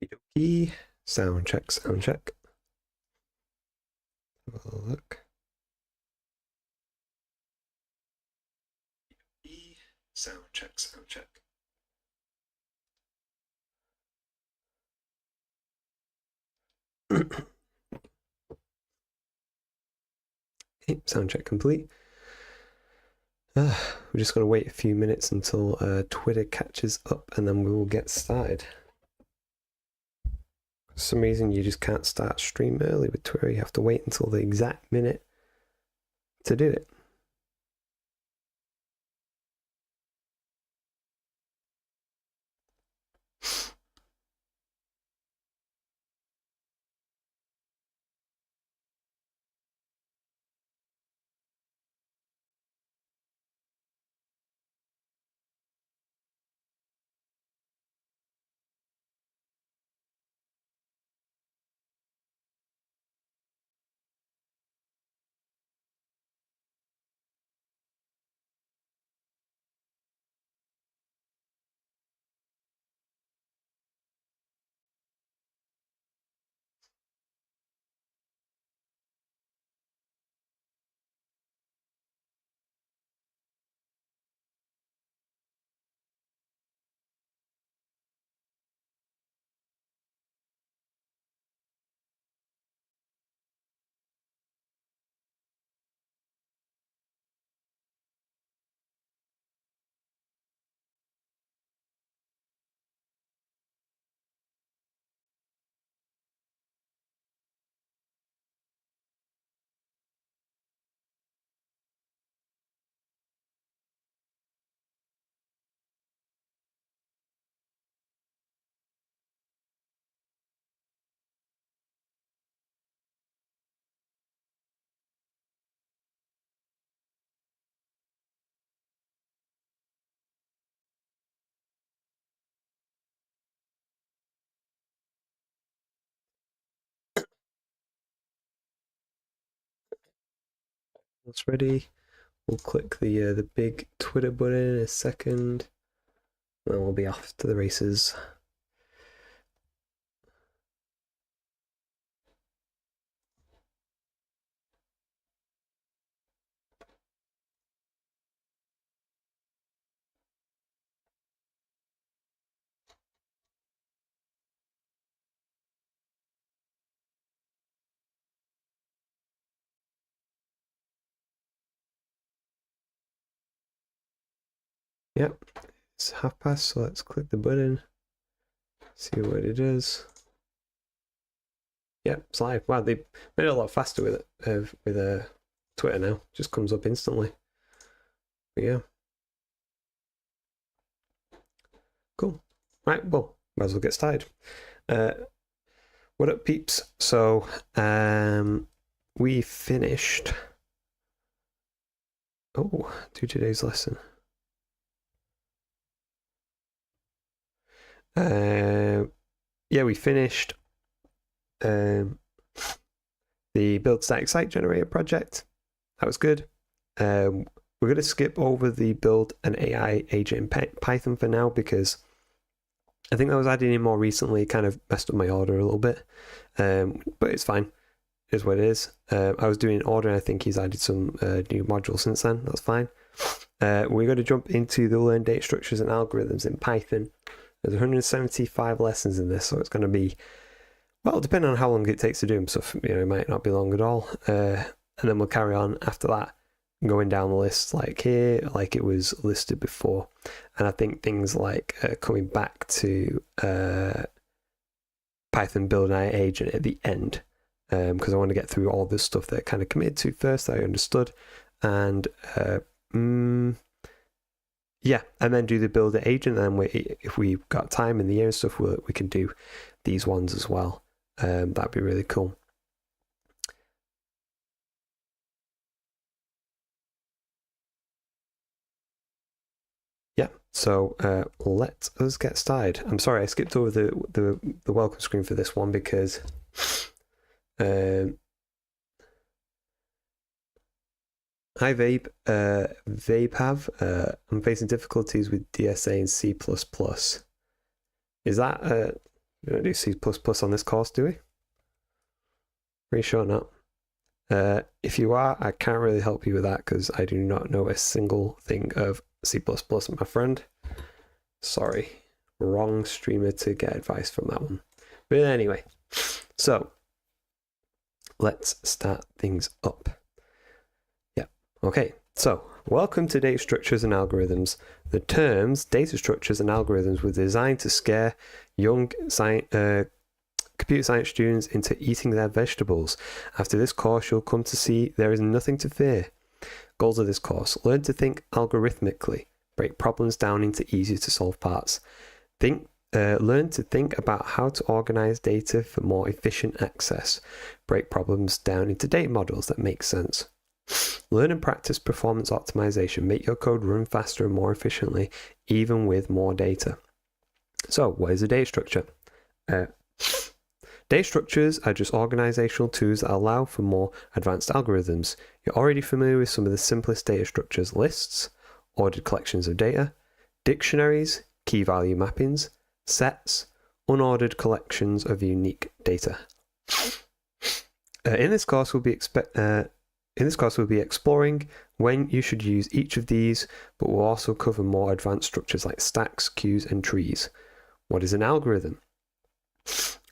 Okey-dokey. Sound check, sound check. Have a look. Sound check, sound check. Okay, sound check complete. We're just going to wait a few minutes until Twitter catches up and then we will get started. For some reason, you just can't start stream early with Twitter. You have to wait until the exact minute to do it. That's ready. We'll click the big Twitter button in a second. Then we'll be off to the races. Yep, it's 1:30, so let's click the button. See what it does. Yep, it's live. Wow, they made it a lot faster with it with Twitter now. Just comes up instantly. But yeah, cool. Right, well, might as well get started. What up, peeps? So, we finished. Oh, do today's lesson. Yeah, we finished the build static site generator project. That was good. We're going to skip over the build an AI agent in Python for now because I think that was added in more recently. Kind of messed up my order a little bit, but it's fine. It is what it is. I was doing an order and I think he's added some new modules since then. That's fine. We're going to jump into the learn data structures and algorithms in Python. There's 175 lessons in this, so it's going to be, well, depending on how long it takes to do them, so it might not be long at all. And then we'll carry on after that, going down the list like here, like it was listed before. And I think things like coming back to Python build an AI agent at the end, because I want to get through all this stuff that I kind of committed to first, that I understood, and yeah, and then do the builder agent. And if we've got time in the year and stuff, we can do these ones as well. That'd be really cool. Yeah, so let us get started. I'm sorry I skipped over the welcome screen for this one because hi Vape, I'm facing difficulties with DSA and C++. Is that We don't do C++ on this course, do we? Pretty sure not. If you are, I can't really help you with that because I do not know a single thing of C++, my friend. Sorry, wrong streamer to get advice from that one. But anyway, so let's start things up. Yeah, okay. So, welcome to Data Structures and Algorithms. The terms data structures and algorithms were designed to scare young computer science students into eating their vegetables. After this course, you'll come to see there is nothing to fear. Goals of this course: learn to think algorithmically, break problems down into easier to solve parts. Learn to think about how to organize data for more efficient access. Break problems down into data models that make sense. Learn and practice performance optimization. Make your code run faster and more efficiently, even with more data. So, what is a data structure? Data structures are just organizational tools that allow for more advanced algorithms. You're already familiar with some of the simplest data structures: lists, ordered collections of data, dictionaries, key value mappings, sets, unordered collections of unique data. In this course, we'll be exploring when you should use each of these, but we'll also cover more advanced structures like stacks, queues, and trees. What is an algorithm?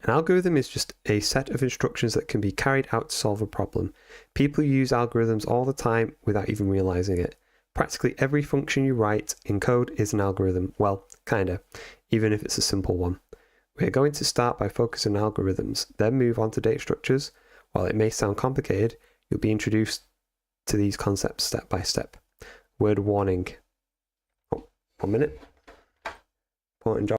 An algorithm is just a set of instructions that can be carried out to solve a problem. People use algorithms all the time without even realizing it. Practically every function you write in code is an algorithm. Well, kinda, even if it's a simple one. We're going to start by focusing on algorithms, then move on to data structures. While it may sound complicated, you'll be introduced to these concepts step by step. Word warning. Oh, 1 minute. Important job.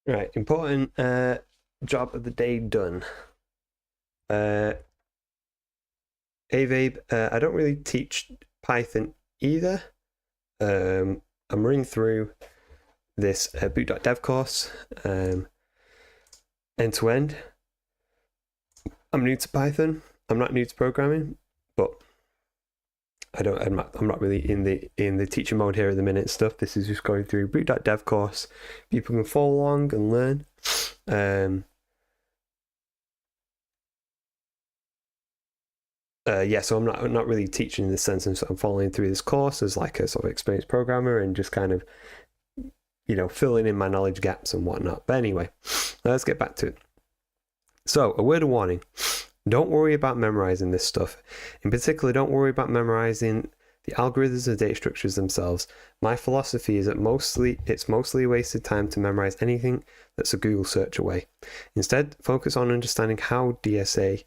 Right, important job of the day done. Avabe, I don't really teach Python either. I'm running through this Boot.dev course end to end. I'm new to Python. I'm not new to programming, but I'm not really in the teaching mode here at the minute and stuff. This is just going through Boot.dev course. People can follow along and learn. So I'm not really teaching in the sense, and so I'm following through this course as like a sort of experienced programmer and just kind of, filling in my knowledge gaps and whatnot. But anyway, let's get back to it. So, a word of warning: don't worry about memorizing this stuff. In particular, don't worry about memorizing the algorithms and data structures themselves. My philosophy is that it's mostly a wasted time to memorize anything that's a Google search away. Instead, focus on understanding how DSA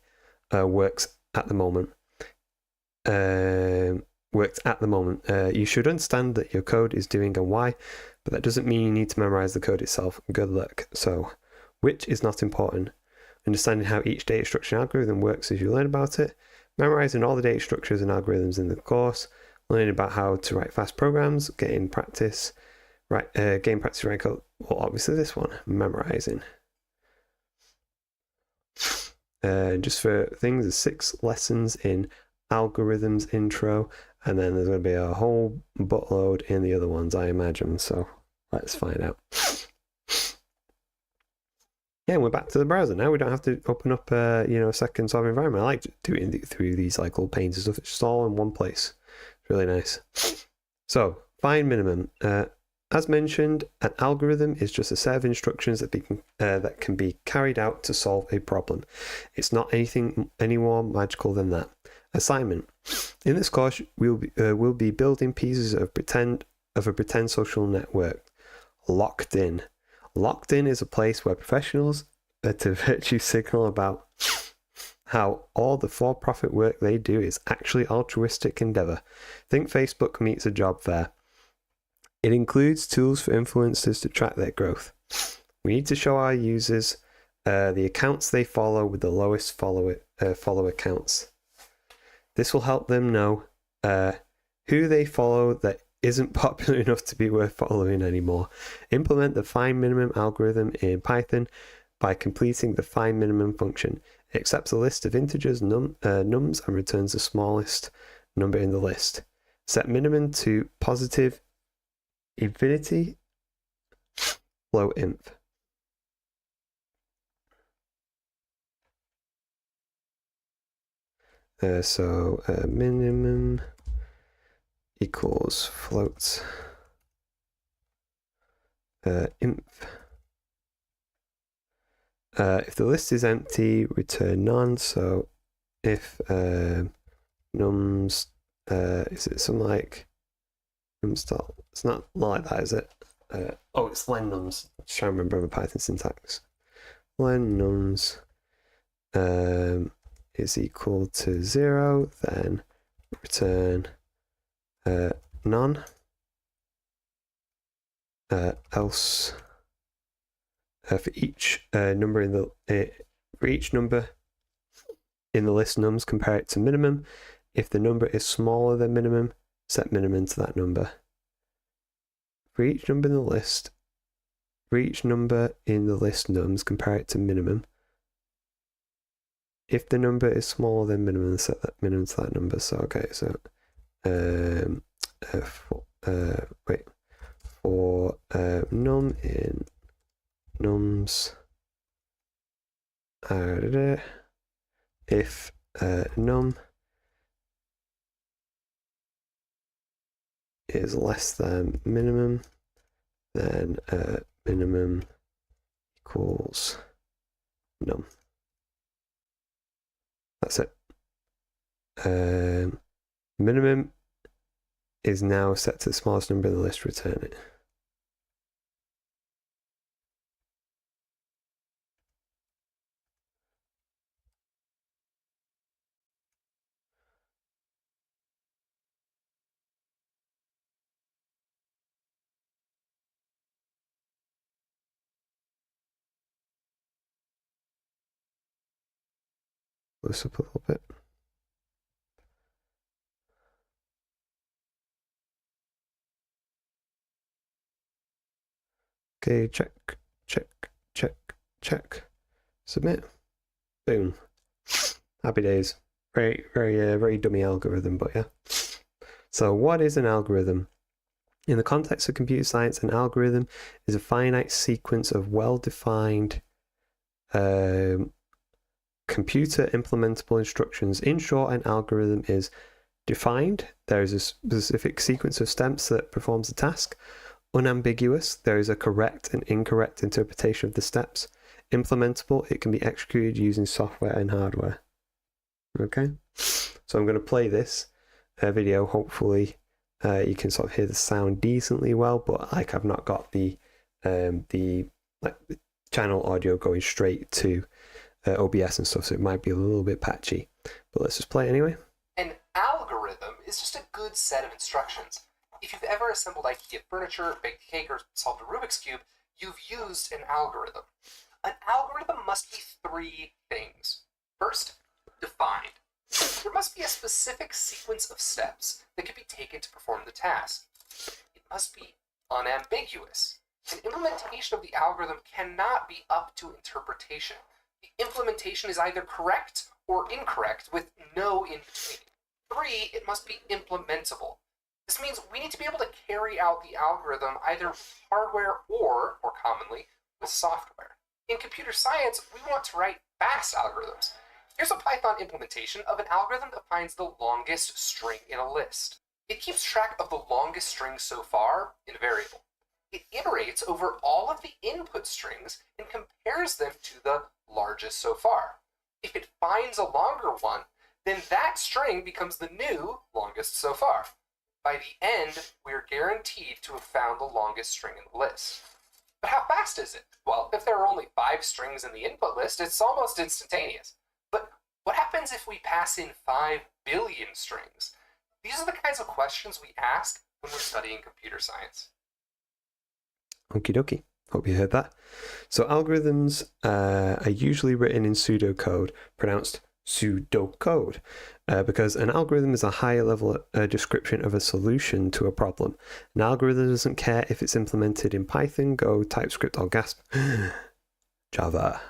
works at the moment. You should understand that your code is doing and why, but that doesn't mean you need to memorize the code itself. Good luck. So, which is not important? understanding how each data structure and algorithm works as you learn about it, memorizing all the data structures and algorithms in the course, learning about how to write fast programs, gain practice writing code. Well, obviously this one, memorizing. Just for things, there's 6 lessons in algorithms intro, and then there's going to be a whole buttload in the other ones, I imagine. So let's find out. Yeah, we're back to the browser now. We don't have to open up a second sort of environment. I like doing through these like little panes and stuff. It's just all in one place. It's really nice. So find minimum. As mentioned, an algorithm is just a set of instructions that can be carried out to solve a problem. It's not anything any more magical than that. Assignment. In this course, we'll be building pieces of a pretend social network. Locked in. Locked in is a place where professionals to virtue signal about how all the for-profit work they do is actually altruistic endeavor. Think Facebook meets a job fair. It includes tools for influencers to track their growth. We need to show our users the accounts they follow with the lowest follower counts. This will help them know who they follow that isn't popular enough to be worth following anymore. Implement the find minimum algorithm in Python by completing the find minimum function. It accepts a list of integers nums and returns the smallest number in the list. Set minimum to positive infinity float inf. So minimum equals float inf. If the list is empty, return none. So if nums is it something like nums dot? It's not like that, is it? It's len nums. Just trying to remember the Python syntax. Len nums is equal to 0, then return none. Else for each number in the list nums, compare it to minimum. If the number is smaller than minimum, set minimum to that number. For each number in the list nums, compare it to minimum. If the number is smaller than minimum, set that minimum to that number. So okay, so for num in nums, if num is less than minimum, then minimum equals num. That's it. Minimum is now set to the smallest number in the list, return it. Close up a little bit. Okay, check. Submit. Boom. Happy days. Very, very dummy algorithm, but yeah. So what is an algorithm? In the context of computer science, an algorithm is a finite sequence of well-defined computer implementable instructions. In short, an algorithm is defined. There is a specific sequence of steps that performs the task. Unambiguous. There is a correct and incorrect interpretation of the steps. Implementable. It can be executed using software and hardware. Okay, so I'm going to play this video. Hopefully you can sort of hear the sound decently well, but like I've not got the channel audio going straight to OBS and stuff, so it might be a little bit patchy, but let's just play it anyway. An algorithm is just a good set of instructions. If you've ever assembled IKEA furniture, baked a cake, or solved a Rubik's Cube, you've used an algorithm. An algorithm must be three things. First, defined. There must be a specific sequence of steps that can be taken to perform the task. It must be unambiguous. An implementation of the algorithm cannot be up to interpretation. The implementation is either correct or incorrect with no in between. Three, it must be implementable. This means we need to be able to carry out the algorithm either with hardware or, more commonly, with software. In computer science, we want to write fast algorithms. Here's a Python implementation of an algorithm that finds the longest string in a list. It keeps track of the longest string so far in a variable. It iterates over all of the input strings and compares them to the largest so far. If it finds a longer one, then that string becomes the new longest so far. By the end, we are guaranteed to have found the longest string in the list. But how fast is it? Well, if there are only 5 strings in the input list, it's almost instantaneous. But what happens if we pass in 5 billion strings? These are the kinds of questions we ask when we're studying computer science. Okie dokie. Hope you heard that. So algorithms are usually written in pseudocode, pronounced pseudocode, because an algorithm is a higher level description of a solution to a problem. An algorithm doesn't care if it's implemented in Python, Go, TypeScript, or gasp, Java.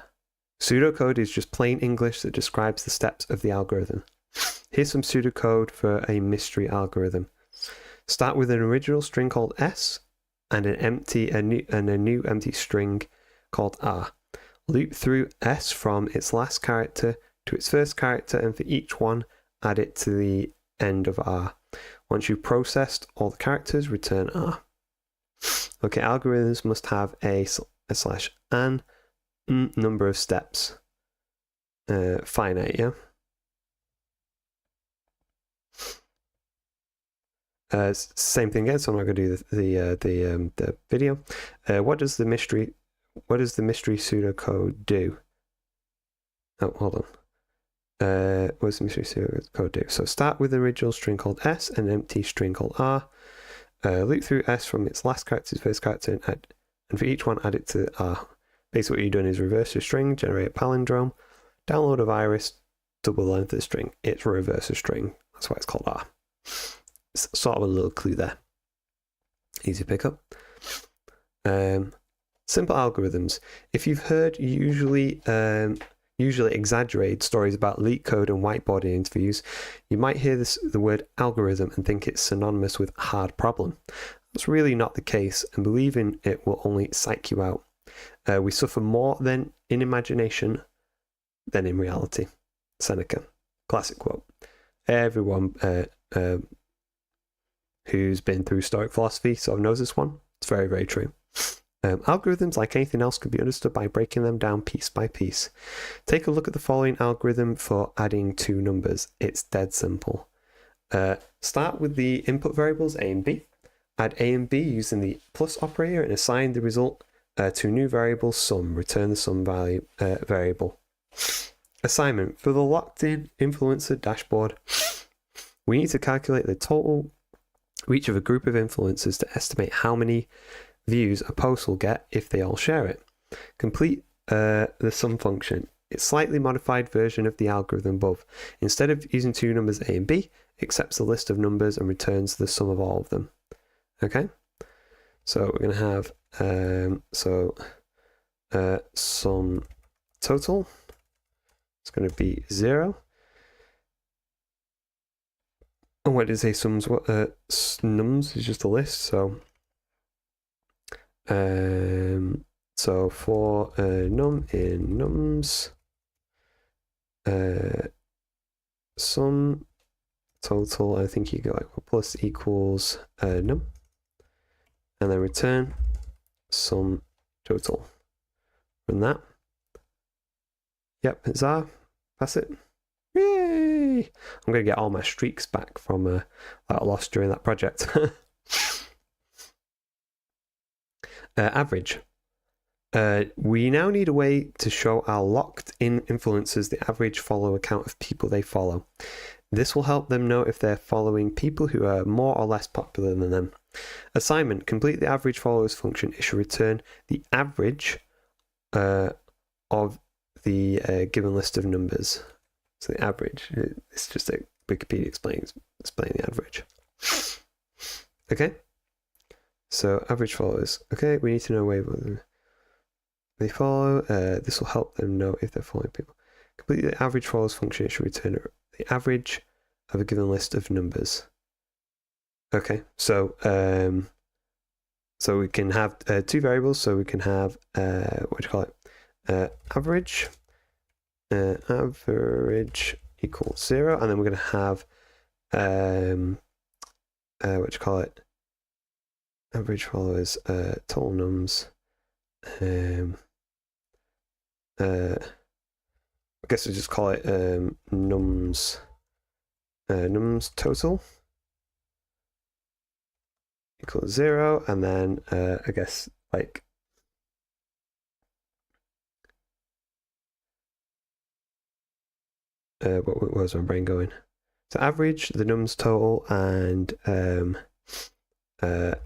Pseudocode is just plain English that describes the steps of the algorithm. Here's some pseudocode for a mystery algorithm. Start with an original string called S and a new empty string called R. Loop through S from its last character to its first character, and for each one, add it to the end of R. Once you've processed all the characters, return R. Okay, algorithms must have a /n number of steps. Finite, yeah? Same thing again, so I'm not going to do the video. What does the mystery pseudocode do? Oh, hold on. What does the mystery pseudocode do? So start with the original string called S and an empty string called R. Loop through S from its last character to its first character, and for each one add it to R. Basically what you're doing is reverse a string, generate a palindrome, download a virus, double the length of the string. It's reverse a string. That's why it's called R. Sort of a little clue there. Easy pickup. Simple algorithms. If you've heard usually exaggerated stories about leak code and whiteboarding interviews, you might hear the word algorithm and think it's synonymous with hard problem. That's really not the case, and believing it will only psych you out. We suffer more than in imagination than in reality. Seneca. Classic quote. Everyone who's been through Stoic philosophy sort of knows this one. It's very, very true. Algorithms, like anything else, can be understood by breaking them down piece by piece. Take a look at the following algorithm for adding two numbers. It's dead simple. Start with the input variables A and B. Add A and B using the plus operator and assign the result to a new variable sum. Return the sum value variable. Assignment. For the locked-in influencer dashboard, we need to calculate the total reach of a group of influencers to estimate how many views a post will get if they all share it. Complete the sum function. It's a slightly modified version of the algorithm above. Instead of using two numbers A and B, it accepts the list of numbers and returns the sum of all of them. Okay? So we're going to have sum total. It's going to be 0. And what does say sums? Nums is just a list. So for num in nums, sum total, I think you go like plus equals num, and then return sum total. Run that. Yep, it's R. Pass it. Yay! I'm going to get all my streaks back from that I lost during that project. Average. We now need a way to show our locked-in influencers the average follower count of people they follow. This will help them know if they're following people who are more or less popular than them. Assignment. Complete the average followers function. It should return the average of the given list of numbers. So the average, it's just a Wikipedia explain the average. Okay, so average followers. Okay, we need to know whether they follow. This will help them know if they're following people. Complete the average followers function. It should return the average of a given list of numbers. Okay, so we can have two variables. So we can have what do you call it? Average. Average equals 0, and then we're going to have what do you call it? Average followers, total nums. I guess we just call it nums total equals 0, and then I guess like what was my brain going? So average, the nums total, and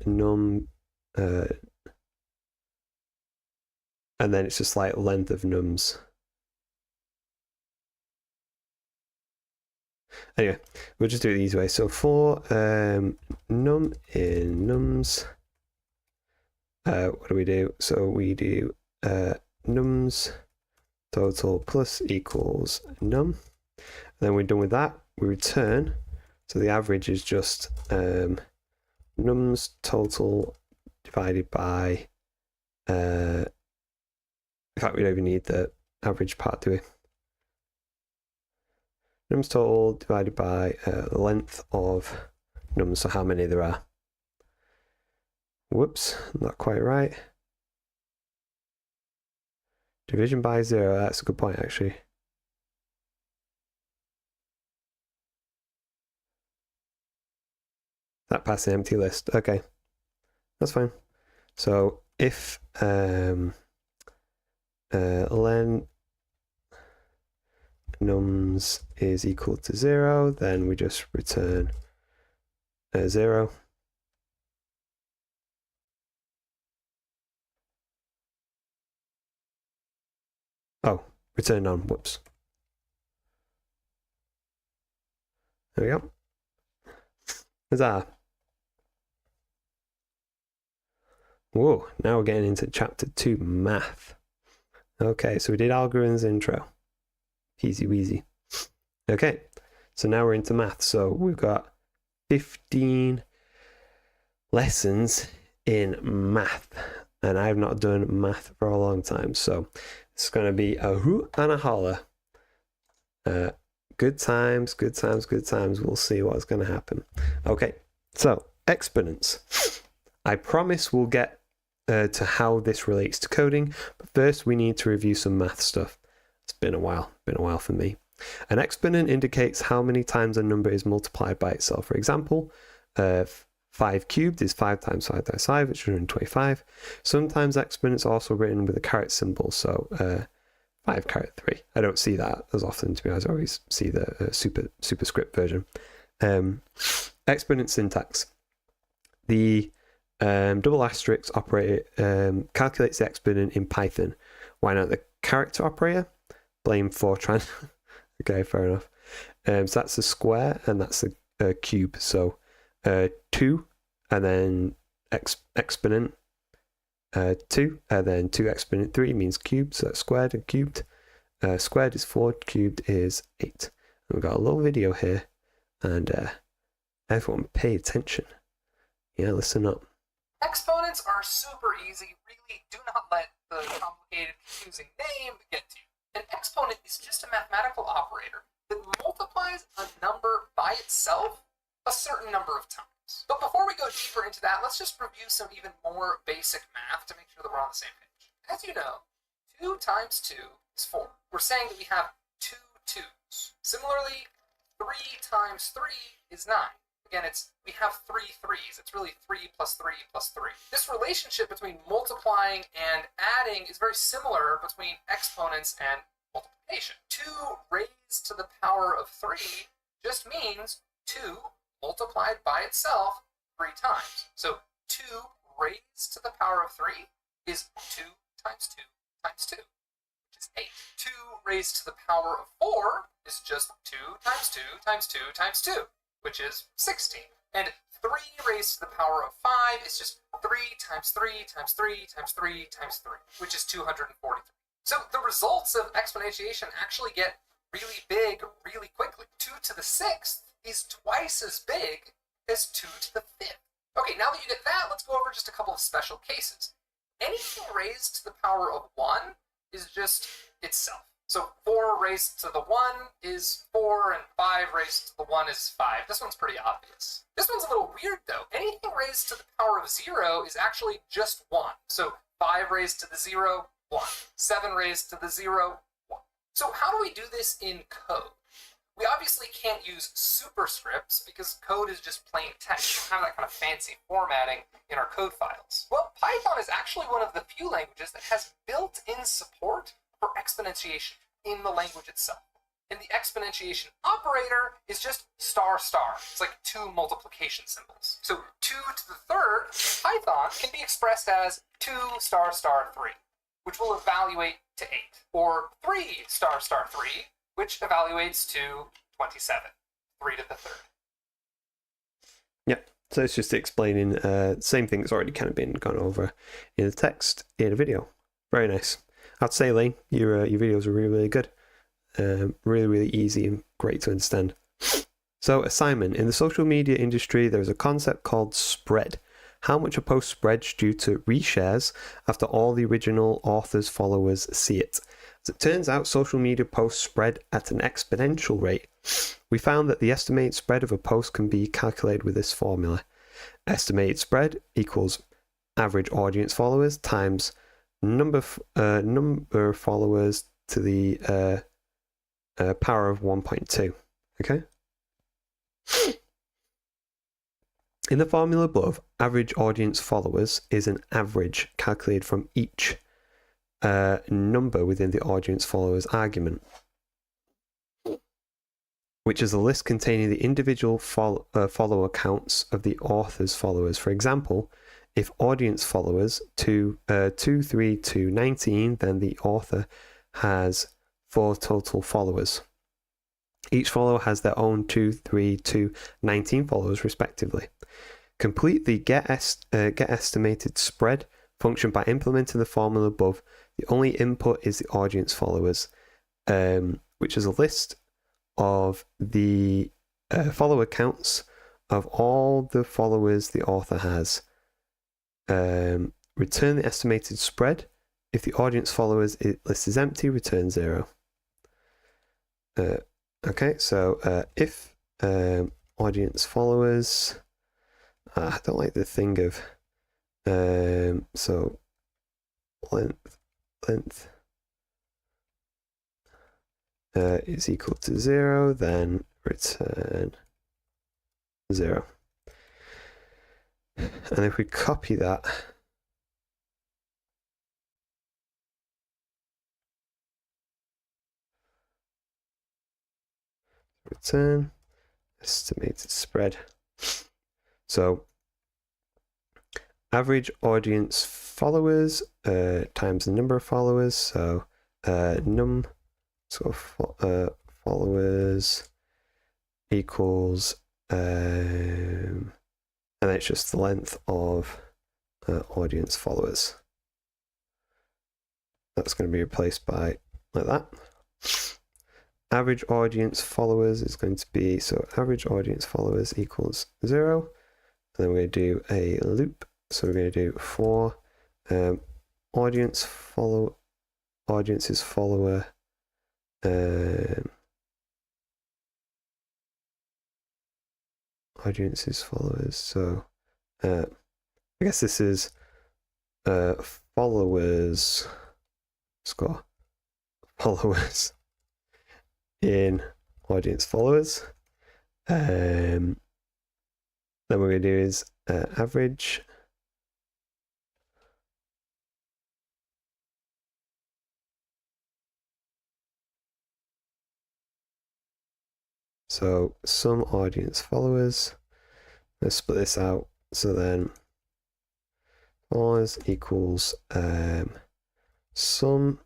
num, and then it's just like length of nums. Anyway, we'll just do it these way. So for num in nums, what do we do? So we do nums total plus equals num. And then we're done with that. We return. So the average is just nums total divided by. In fact, we don't even need the average part, do we? Nums total divided by the length of nums, so how many there are. Whoops, not quite right. Division by 0, that's a good point actually. That passed an empty list. Okay, that's fine. So if len nums is equal to 0, then we just return 0. Oh, return none. Whoops. There we go. Huzzah. Whoa, now we're getting into chapter 2, math. Okay, so we did algorithms intro. Easy weasy. Okay, so now we're into math. So we've got 15 lessons in math, and I've not done math for a long time, so it's going to be a hoot and a holler. Good times, good times, good times. We'll see what's going to happen. Okay, so exponents. I promise we'll get to how this relates to coding, but first we need to review some math stuff. It's been a while for me. An exponent indicates how many times a number is multiplied by itself. For example, 5 cubed is 5 times 5 times 5, which is 125. Sometimes exponents are also written with a caret symbol, so 5 caret 3. I don't see that as often, to be honest. I always see the superscript version. Exponent syntax. The double asterisk operator calculates the exponent in Python. Why not the character operator? Blame Fortran. Okay, fair enough. So that's a square and that's a cube. So 2 and then exponent 2 and then 2 exponent 3 means cubed. So that's squared and cubed. Squared is 4, cubed is 8. And we've got a little video here, and everyone pay attention. Yeah, listen up. Exponents are super easy. Really, do not let the complicated, confusing name get to you. An exponent is just a mathematical operator that multiplies a number by itself a certain number of times. But before we go deeper into that, let's just review some even more basic math to make sure that we're on the same page. As you know, 2 times 2 is 4. We're saying that we have 2 2's. Similarly, 3 times 3 is 9. Again, we have 3 3's. It's really 3 plus 3 plus 3. This relationship between multiplying and adding is very similar between exponents and multiplication. 2 raised to the power of 3 just means 2 multiplied by itself 3 times. So 2 raised to the power of 3 is 2 times 2 times 2, which is is 8. 2 raised to the power of 4 is just 2 times 2 times 2 times 2, which is 16. And 3 raised to the power of 5 is just 3 times 3 times 3 times 3 times 3, which is 243. So the results of exponentiation actually get really big really quickly. 2 to the 6th is twice as big as 2 to the 5th. Okay, now that you get that, let's go over just a couple of special cases. Anything raised to the power of 1 is just itself. So 4 raised to the 1 is 4, and 5 raised to the 1 is 5. This one's pretty obvious. This one's a little weird, though. Anything raised to the power of 0 is actually just 1. So 5 raised to the 0, 1. 7 raised to the 0, 1. So how do we do this in code? We obviously can't use superscripts because code is just plain text. We don't have that kind of fancy formatting in our code files. Well, Python is actually one of the few languages that has built-in support for exponentiation in the language itself. And the exponentiation operator is just star star. It's like 2 multiplication symbols. So 2 to the 3rd in Python can be expressed as 2 star star 3, which will evaluate to 8, or 3 star star 3, which evaluates to 27, 3 to the 3rd. Yep, so it's just explaining same thing that's already kind of been gone over in the text in a video. Very nice. I'd say, Lane, your videos are really, really good. Really, really easy and great to understand. So, assignment. In the social media industry, there's a concept called spread. How much a post spreads due to reshares after all the original author's followers see it. As it turns out, social media posts spread at an exponential rate. We found that the estimated spread of a post can be calculated with this formula. Estimated spread equals average audience followers times number of followers to the power of 1.2. Okay? In the formula above, average audience followers is an average calculated from each number within the audience followers argument, which is a list containing the individual follower counts of the author's followers. For example, if audience followers 23 to 19, then the author has 4 total followers. Each follower has their own 2, 3 to 19 followers respectively. Complete the get estimated spread function by implementing the formula above. The only input is the audience followers, which is a list of the follower counts of all the followers the author has. Return the estimated spread. If the audience followers list is empty, return 0. Okay, so if audience followers, I don't like the thing of so length is equal to 0, then return 0. And if we copy that, return estimated spread. So average audience followers times the number of followers. So followers equals and then it's just the length of audience followers. That's going to be replaced by like that. Average audience followers is going to be, so average audience followers equals 0. And then we're going to do a loop. So we're going to do for audience's follower audience's followers. So I guess this is followers score followers in audience followers. Then what we're going to do is average so some audience followers. Let's split this out. So then followers equals some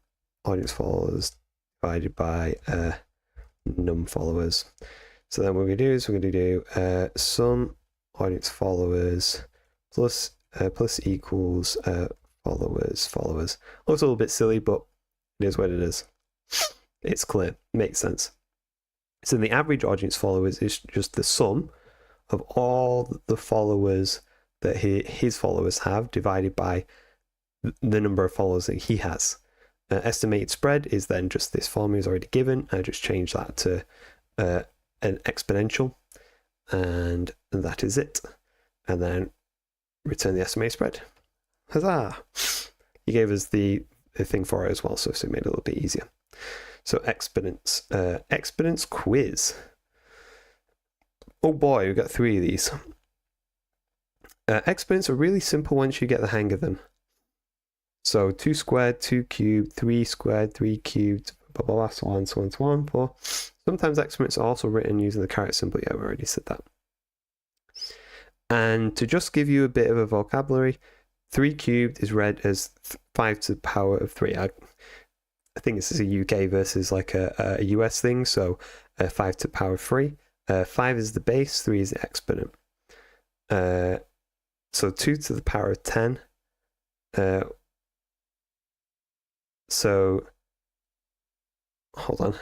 audience followers divided by num followers. So then what we're going to do is we're going to do sum audience followers plus equals followers. Looks a little bit silly, but it is what it is. It's clear, makes sense. So the average audience followers is just the sum of all the followers that his followers have divided by the number of followers that he has. Estimated spread is then just this formula is already given. I just change that to an exponential, and that is it. And then return the estimated spread. Huzzah! He gave us the thing for it as well, so it made it a little bit easier. So exponents quiz. Oh boy, we've got 3 of these. Exponents are really simple once you get the hang of them. So 2 squared, 2 cubed, 3 squared, 3 cubed, blah blah blah, so on, so on, so on. For sometimes exponents are also written using the caret symbol. Yeah, we already said that. And to just give you a bit of a vocabulary, 3 cubed is read as 5 to the power of 3. I think this is a UK versus like a US thing, so 5 to the power of 3. 5 is the base, 3 is the exponent. So 2 to the power of 10. So, hold on.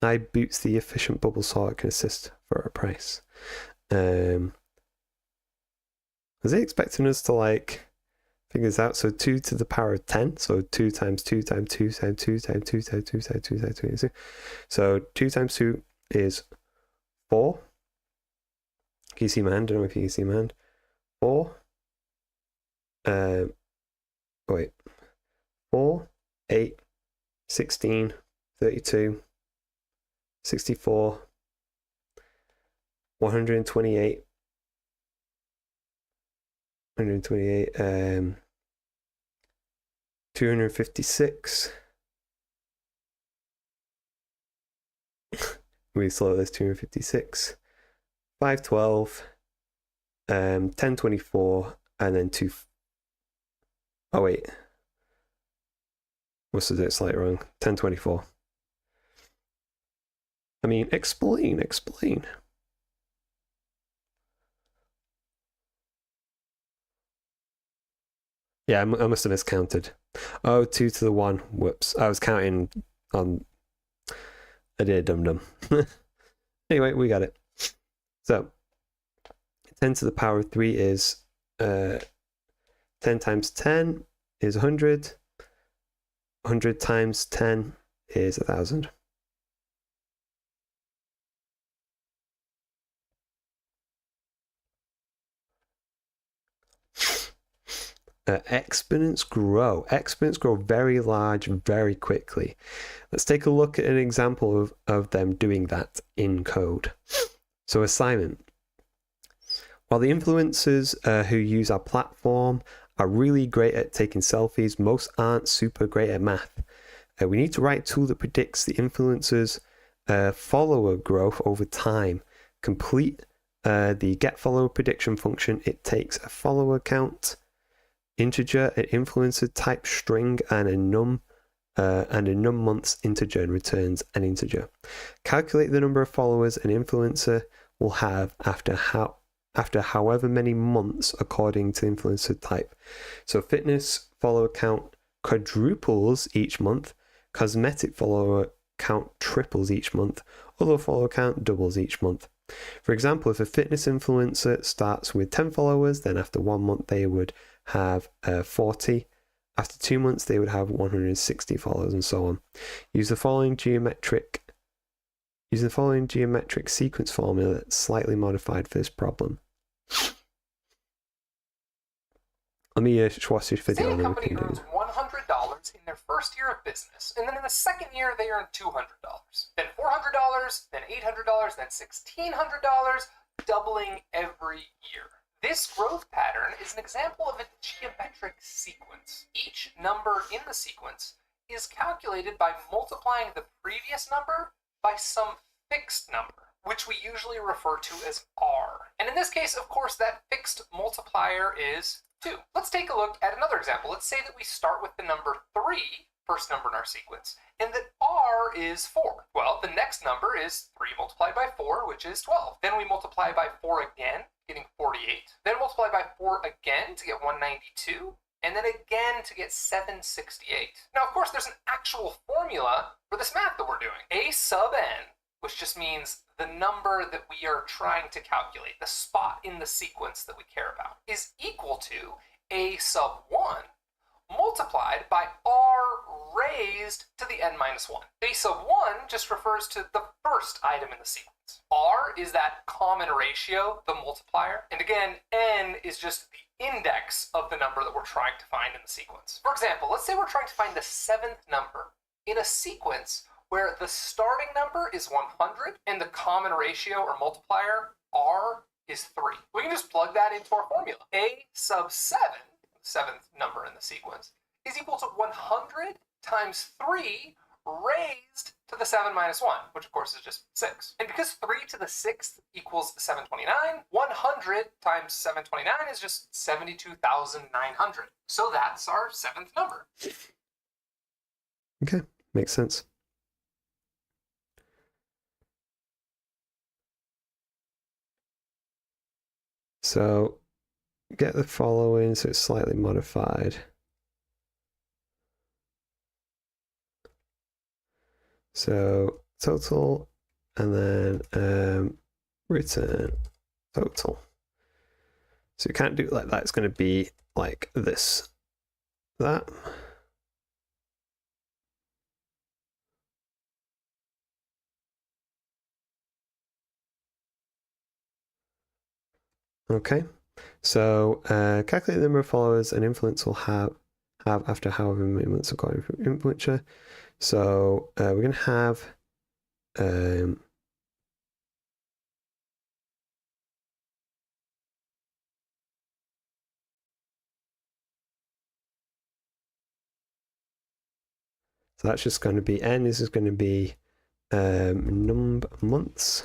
I boots the efficient bubble sort can assist for a price. Was he expecting us to like figure this out? So 2 to the power of 10. So 2 times 2 times 2 times 2 times 2 times 2 times 2 times 2 times 2. So 2 times 2 is 4. Can you see my hand? I don't know if you can see my hand. 4. Wait. 4, 8, 16, 32, 64, 128, 256. Really slow this, 256, 512, 1024, and then 2. Oh wait, must have done it slightly wrong. 1024. I mean, explain. Yeah, I must have miscounted. Oh, 2 to the 1. Whoops. I was counting on. I did dum-dum. Anyway, we got it. So, 10 to the power of 3 is 10 times 10 is 100. 100 times 10 is 1,000. Exponents grow. Exponents grow very large very quickly. Let's take a look at an example of them doing that in code. So assignment. While the influencers who use our platform are really great at taking selfies, most aren't super great at math. We need to write a tool that predicts the influencers' follower growth over time. Complete the get follower prediction function. It takes a follower count, integer, an influencer type string, and a num months integer, and returns an integer. Calculate the number of followers an influencer will have after however many months according to influencer type. So fitness follower count quadruples each month, cosmetic follower count triples each month, other follower count doubles each month. For example, if a fitness influencer starts with 10 followers, then after 1 month they would have 40. After 2 months they would have 160 followers, and so on. Use the following geometric sequence formula that's slightly modified for this problem. Let me watch this video. Say a company earns $100 in their first year of business, and then in the second year they earn $200, then $400, then $800, then $1,600, doubling every year. This growth pattern is an example of a geometric sequence. Each number in the sequence is calculated by multiplying the previous number by some fixed number, which we usually refer to as R. And in this case, of course, that fixed multiplier is 2. Let's take a look at another example. Let's say that we start with the number 3, first number in our sequence, and that r is 4. Well, the next number is 3 multiplied by 4, which is 12. Then we multiply by 4 again, getting 48. Then multiply by 4 again to get 192. And then again to get 768. Now, of course, there's an actual formula for this math that we're doing. A sub n, which just means the number that we are trying to calculate, the spot in the sequence that we care about, is equal to a sub 1 multiplied by r raised to the n minus 1. A sub 1 just refers to the first item in the sequence. R is that common ratio, the multiplier, and again, n is just the index of the number that we're trying to find in the sequence. For example, let's say we're trying to find the 7th number in a sequence where the starting number is 100 and the common ratio or multiplier, r, is 3. We can just plug that into our formula. A sub 7, the 7th number in the sequence, is equal to 100 times 3 raised to the 7 minus 1, which of course is just 6. And because 3 to the 6th equals 729, 100 times 729 is just 72,900. So that's our 7th number. Okay, makes sense. So get the following, so it's slightly modified. So total, and then return total. So you can't do it like that. It's going to be like this, that. Okay, so calculate the number of followers an influence will have after however many months according to influencer. So we're going to have so that's just going to be n. This is going to be months.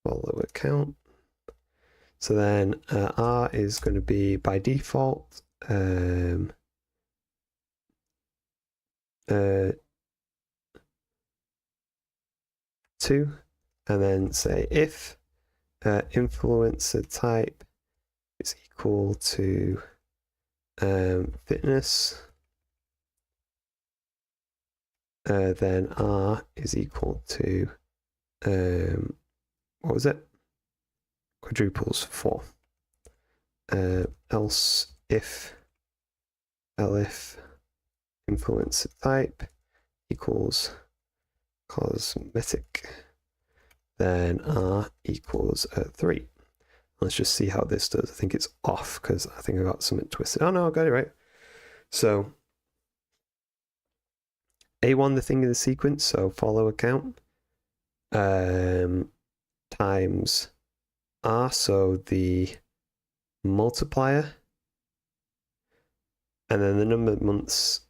Follower count. So then r is going to be by default 2, and then say if influencer type is equal to fitness, then r is equal to what was it? Quadruples 4. Else if elif influencer type equals cosmetic, then r equals 3. Let's just see how this does. I think it's off because I think I got something twisted. Oh no, I got it right. So A1, the thing in the sequence, so follower count, times R, so the multiplier, and then the number of months.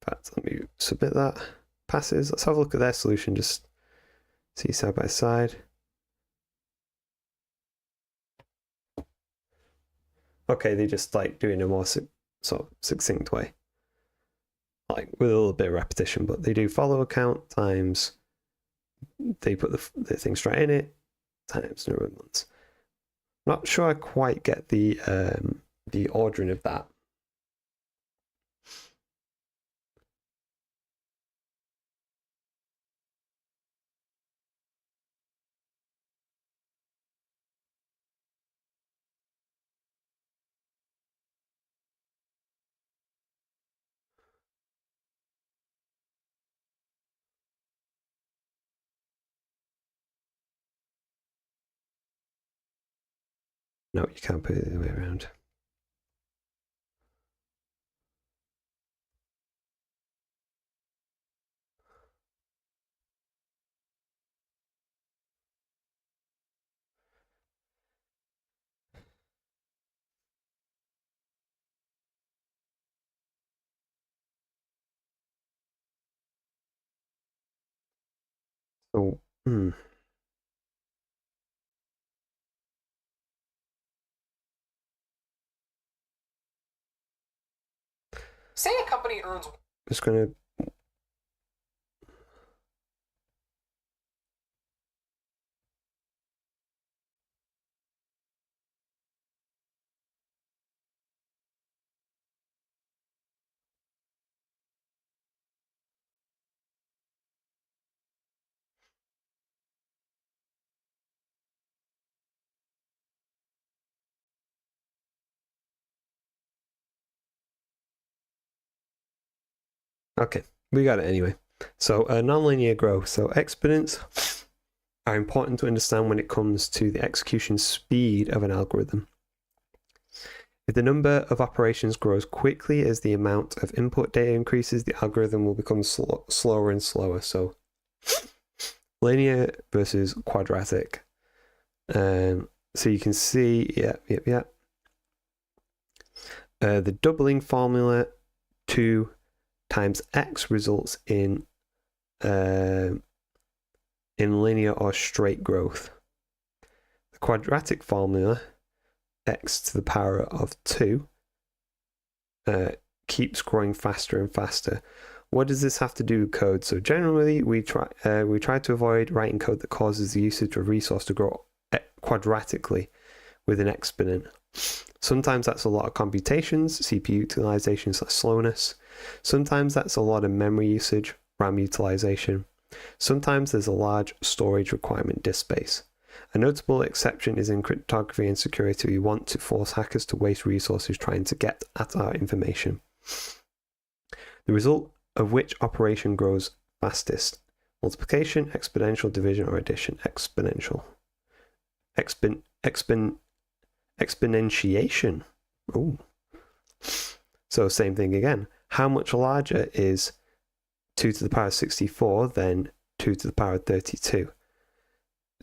In fact, let me submit that. Passes. Let's have a look at their solution, just see side by side. Okay, they just like doing a more sort of succinct way, like with a little bit of repetition, but they do follower count times, they put the thing straight in it, times number of months. Not sure I quite get the ordering of that. No, you can't put it the other way around. So, Say a company earns. just gonna. Okay, we got it anyway. So, nonlinear growth. So, exponents are important to understand when it comes to the execution speed of an algorithm. If the number of operations grows quickly as the amount of input data increases, the algorithm will become slower and slower. So, linear versus quadratic. So you can see, yeah. The doubling formula 2 times x results in linear or straight growth. The quadratic formula, x to the power of 2, keeps growing faster and faster. What does this have to do with code? So generally, we try to avoid writing code that causes the usage of resource to grow quadratically with an exponent. Sometimes that's a lot of computations, CPU utilization / slowness. Sometimes that's a lot of memory usage, RAM utilization. Sometimes there's a large storage requirement, disk space. A notable exception is in cryptography and security. We want to force hackers to waste resources trying to get at our information. The result of which operation grows fastest? Multiplication, exponential, division, or addition? Exponential. Exponentiation. Oh. So same thing again. How much larger is 2 to the power of 64 than 2 to the power of 32?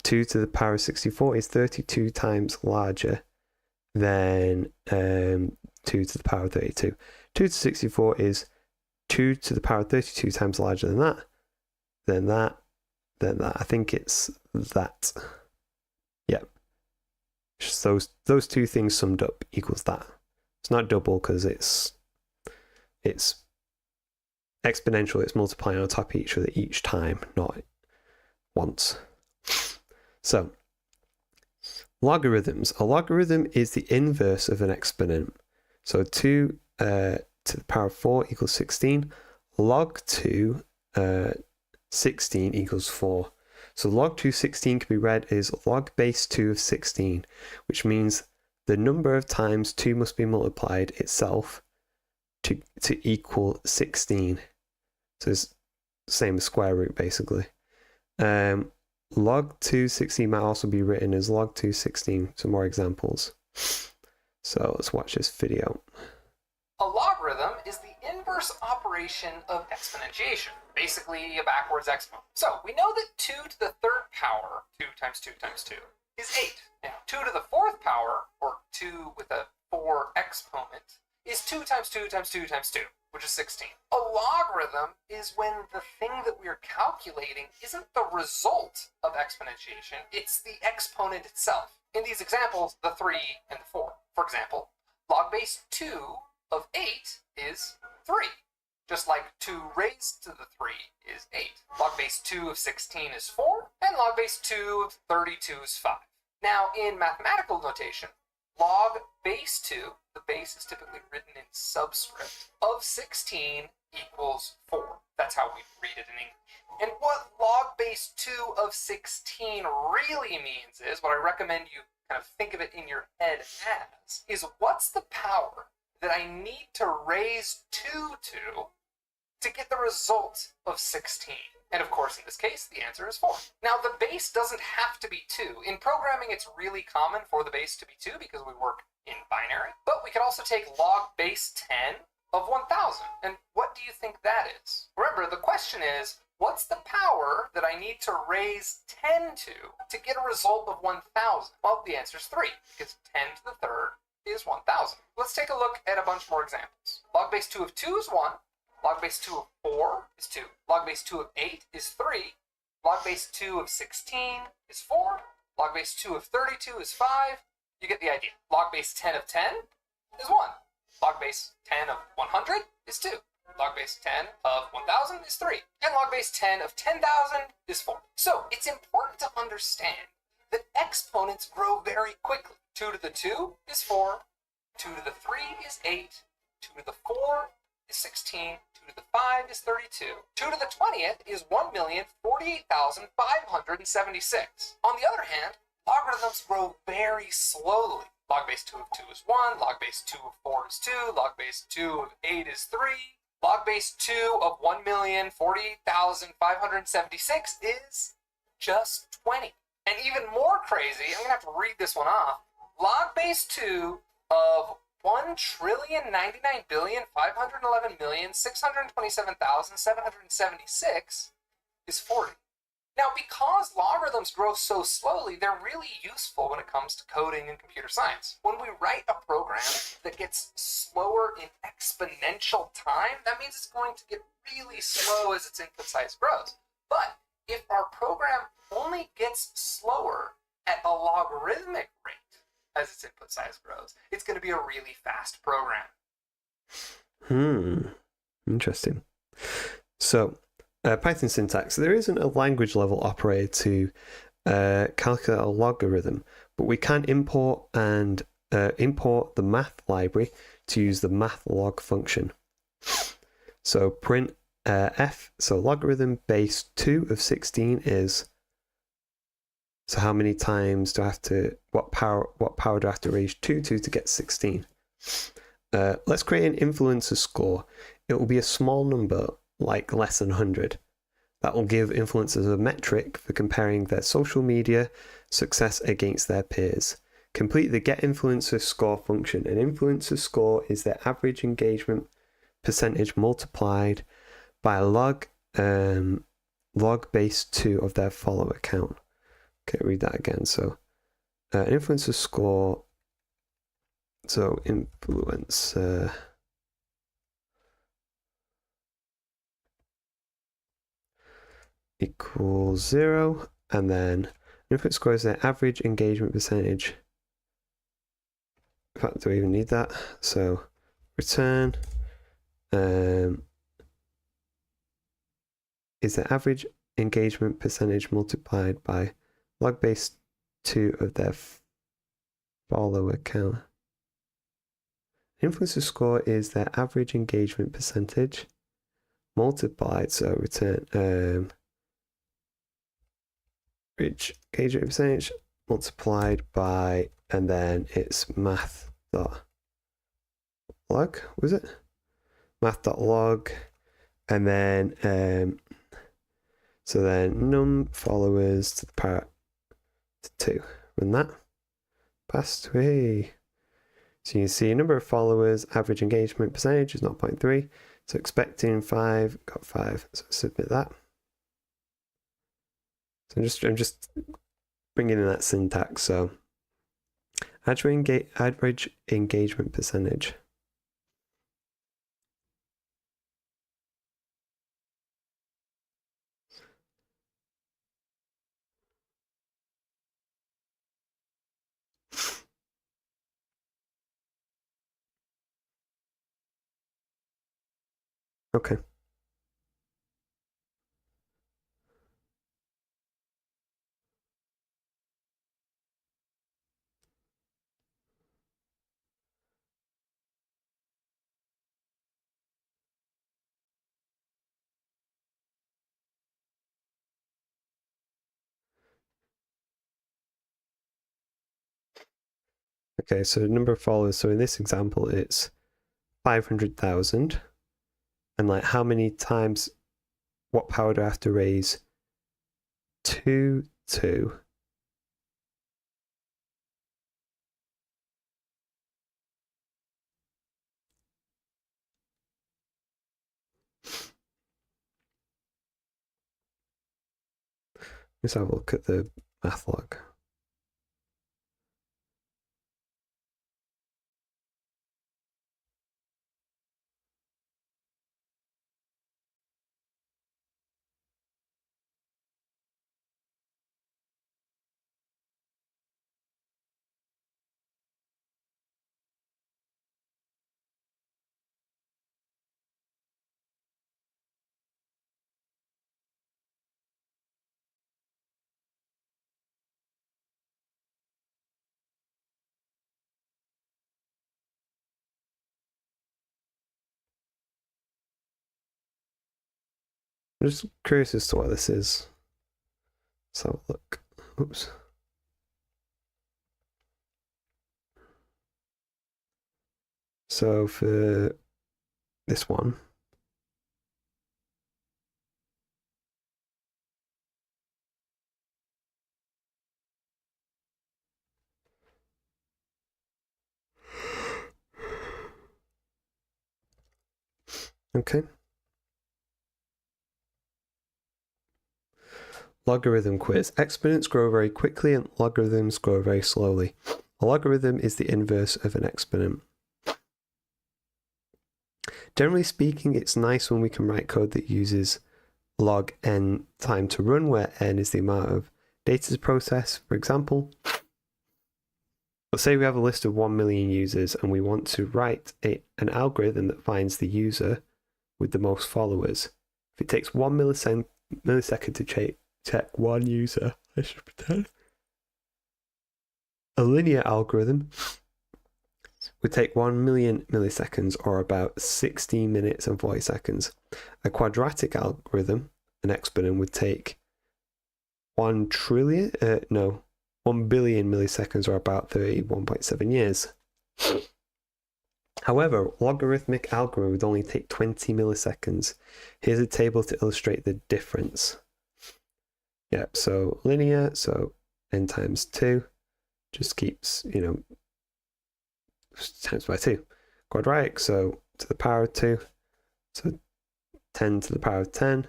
2 to the power of 64 is 32 times larger than 2 to the power of 32. 2 to 64 is 2 to the power of 32 times larger than that, then that, then that. I think it's that. Yep. So those two things summed up equals that. It's not double because it's exponential. It's multiplying on top of each other each time, not once. So logarithms. A logarithm is the inverse of an exponent. So 2 to the power of 4 equals 16. Log 2 16 equals 4. So log 2 16 can be read as log base 2 of 16, which means the number of times 2 must be multiplied itself to equal 16. So it's the same as square root, basically. Log 2 16 might also be written as log 2 16. Some more examples. So let's watch this video. A logarithm is the inverse operation of exponentiation, basically a backwards exponent. So we know that 2 to the third power, 2 times 2 times 2, is 8. Now 2 to the fourth power, or 2 with a 4 exponent, is 2 times 2 times 2 times 2, which is 16. A logarithm is when the thing that we're calculating isn't the result of exponentiation, it's the exponent itself. In these examples, the 3 and the 4. For example, log base 2 of 8 is 3. Just like 2 raised to the 3 is 8. Log base 2 of 16 is 4, and log base 2 of 32 is 5. Now, in mathematical notation, log base 2, the base is typically written in subscript, of 16 equals 4. That's how we read it in English. And what log base 2 of 16 really means is, what I recommend you kind of think of it in your head as, is what's the power that I need to raise 2 to get the result of 16. And of course, in this case, the answer is 4. Now, the base doesn't have to be 2. In programming, it's really common for the base to be 2 because we work in binary. But we could also take log base 10 of 1000. And what do you think that is? Remember, the question is, what's the power that I need to raise 10 to get a result of 1000? Well, the answer is 3, because 10 to the third is 1000. Let's take a look at a bunch more examples. Log base 2 of 2 is 1. Log base 2 of 4 is 2. Log base 2 of 8 is 3. Log base 2 of 16 is 4. Log base 2 of 32 is 5. You get the idea. Log base 10 of 10 is 1. Log base 10 of 100 is 2. Log base 10 of 1000 is 3. And log base 10 of 10,000 is 4. So it's important to understand that exponents grow very quickly. 2 to the 2 is 4. 2 to the 3 is 8. 2 to the 4 is 16. 2 to the 5 is 32. 2 to the 20th is 1,048,576. On the other hand, logarithms grow very slowly. Log base 2 of 2 is 1. Log base 2 of 4 is 2. Log base 2 of 8 is 3. Log base 2 of 1,048,576 is just 20. And even more crazy, I'm going to have to read this one off. Log base 2 of 1,099,511,627,776 is 40. Now, because logarithms grow so slowly, they're really useful when it comes to coding and computer science. When we write a program that gets slower in exponential time, that means it's going to get really slow as its input size grows. But if our program only gets slower at a logarithmic rate as its input size grows, it's going to be a really fast program. Interesting. So, Python syntax. There isn't a language level operator to calculate a logarithm, but we can import the math library to use the math log function. So print f. So logarithm base 2 of 16 is. So how many times do I have to? What power do I have to raise 2 to get 16? Let's create an influencer score. It will be a small number, like less than 100. That will give influencers a metric for comparing their social media success against their peers. Complete the getInfluencer score function. An influencer score is their average engagement percentage multiplied by log base 2 of their follower count. Okay, read that again. So an influencer score. So influencer equals 0, and then influencer score is their average engagement percentage. In fact, do we even need that? So return is the average engagement percentage multiplied by log base 2 of their follower count. Influencer score is their average engagement percentage multiplied, so return average engagement percentage multiplied by, and then it's math.log, was it? Math.log, and then so then num followers to the power 2. Run that. Passed. Hey. So you can see number of followers, average engagement percentage is 0.3. So expecting 5, got 5. So submit that. So I'm just bringing in that syntax. So average engagement percentage. Okay. Okay, so number of followers. So in this example, it's 500,000. And like how many times, what power do I have to raise 2 to? Let's have a look at the math log. I'm just curious as to what this is. Let's have a look. Oops. So for this one, okay. Logarithm quiz. Exponents grow very quickly and logarithms grow very slowly. A logarithm is the inverse of an exponent. Generally speaking, it's nice when we can write code that uses log n time to run, where n is the amount of data to process. For example, let's say we have a list of 1 million users and we want to write an algorithm that finds the user with the most followers. If it takes 1 millisecond to check one user, I should pretend, a linear algorithm would take 1 million milliseconds, or about 16 minutes and 40 seconds. A quadratic algorithm, an exponent, would take 1 billion milliseconds, or about 31.7 years. However, logarithmic algorithm would only take 20 milliseconds. Here's a table to illustrate the difference. Yep, so linear, so n times 2 just keeps, times by 2. Quadratic, so to the power of 2, so 10 to the power of 10,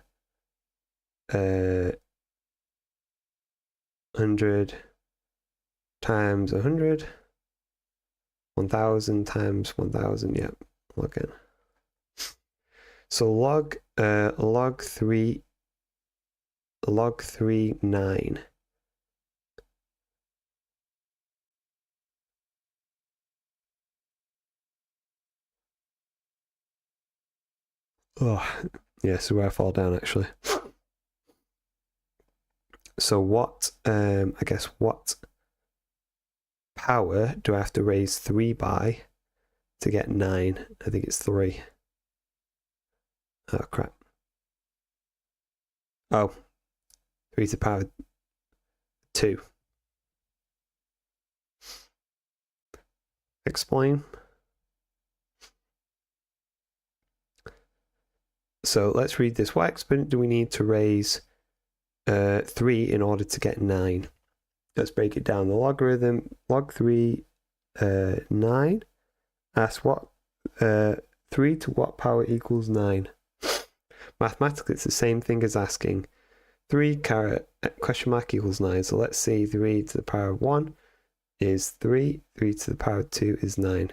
100 times 100, 1000 times 1000, yep, log in. So log 3, 9. Oh, yeah, so where I fall down actually. So what, I guess, what power do I have to raise 3 by to get 9? I think it's 3. Oh, crap. Oh, 3 to the power 2. Explain. So let's read this. What exponent do we need to raise 3 in order to get 9? Let's break it down. The logarithm, log 3, 9. Ask what 3 to what power equals 9? Mathematically, it's the same thing as asking 3 question mark equals 9. So let's see, 3 to the power of 1 is 3. 3 to the power of 2 is 9.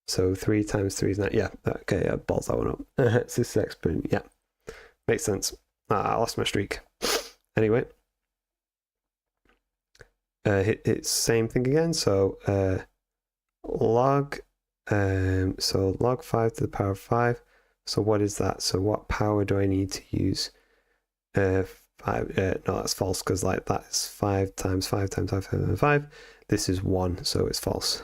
So 3 times 3 is 9. Yeah, okay, yeah, balls that one up. It's this exponent. Yeah, makes sense. I lost my streak. Anyway, it's same thing again. So log 5 to the power of 5. So what is that? So what power do I need to use? 5. No, that's false, because like that's 5 times 5 times 5 times 5. This is 1, so it's false.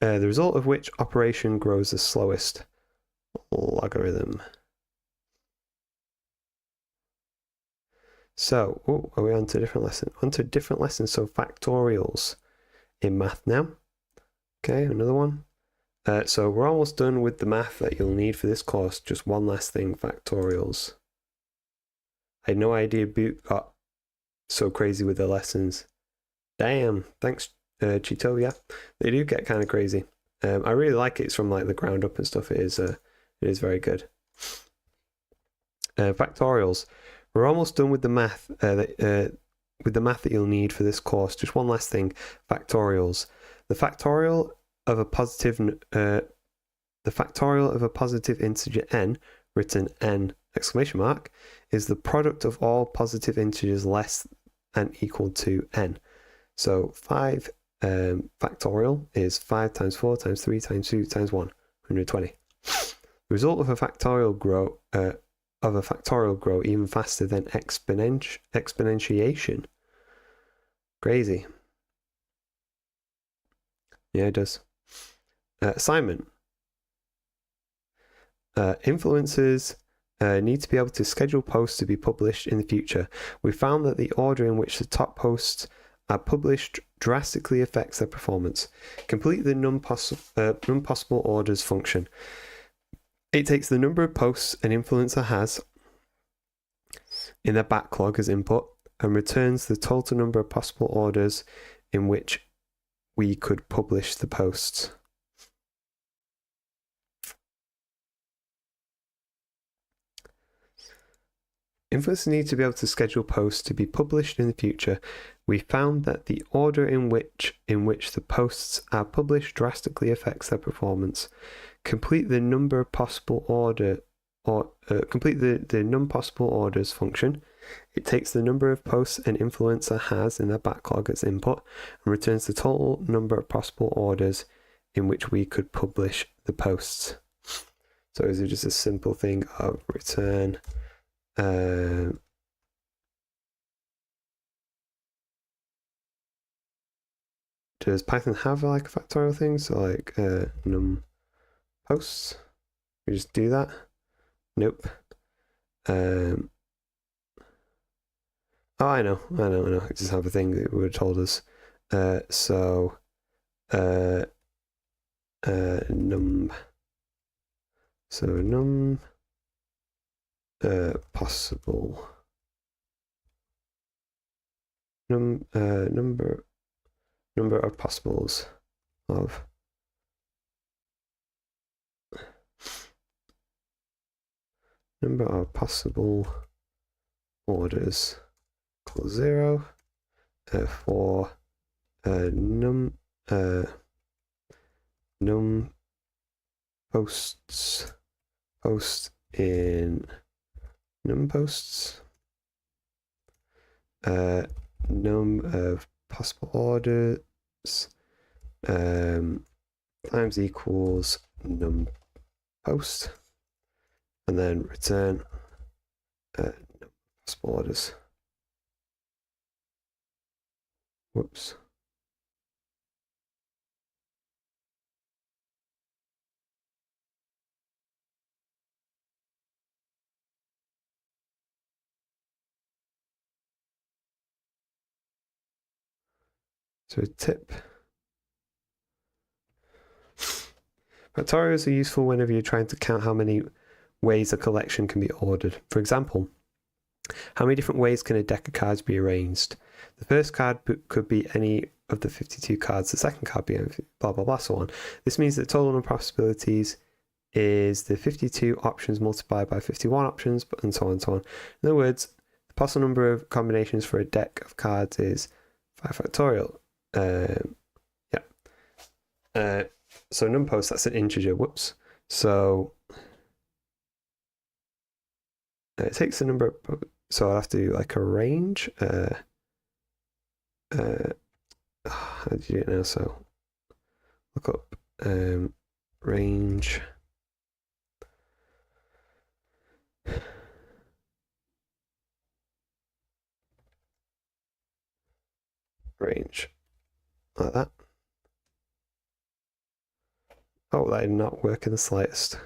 The result of which operation grows the slowest? Logarithm. So, are we on to a different lesson? On to a different lesson, so factorials in math now. Okay, another one. So we're almost done with the math that you'll need for this course. Just one last thing, factorials. I had no idea Boot got so crazy with their lessons. Damn, thanks, Cheeto. Yeah, they do get kind of crazy. I really like it. It's from like the ground up and stuff. It is very good. Factorials. We're almost done with the math. With the math that you'll need for this course. Just one last thing, factorials. The factorial of a positive integer n, written n exclamation mark, is the product of all positive integers less than equal to n. So 5 factorial is 5 times 4 times 3 times 2 times 1, 120. The result of a factorial grow even faster than exponentiation. Crazy. Yeah, it does. Assignment. Influencers need to be able to schedule posts to be published in the future. We found that the order in which the top posts are published drastically affects their performance. Complete the non-possible orders function. It takes the number of posts an influencer has in their backlog as input and returns the total number of possible orders in which we could publish the posts. Influencers need to be able to schedule posts to be published in the future. We found that the order in which the posts are published drastically affects their performance. Complete the number of possible complete the non-possible orders function. It takes the number of posts an influencer has in their backlog as input and returns the total number of possible orders in which we could publish the posts. So is it just a simple thing of return does Python have like a factorial thing? So like num posts? We just do that? Nope. Oh, I know. It just have a thing that would have told us. Num. So num possible number of possibles of number of possible orders equals 0 for num posts in num posts num of possible orders times equals num post and then return num possible orders. Whoops. So a tip. Factorials are useful whenever you're trying to count how many ways a collection can be ordered. For example, how many different ways can a deck of cards be arranged? The first card could be any of the 52 cards, the second card be blah, blah, blah, so on. This means that the total number of possibilities is the 52 options multiplied by 51 options, and so on and so on. In other words, the possible number of combinations for a deck of cards is 5 factorial. So num post, that's an integer. Whoops. So it takes the number of, so I'll have to do like a range. How do you do it now? So look up range. Range like that. Oh, that did not work in the slightest.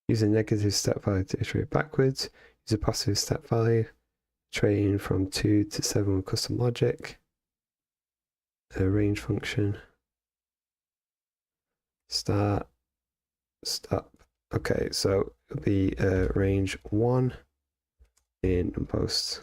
Use a negative step value to iterate backwards. Use a positive step value. Train from 2 to 7 with custom logic. A range function. start, stop. Okay, so it'll be range 1 in posts.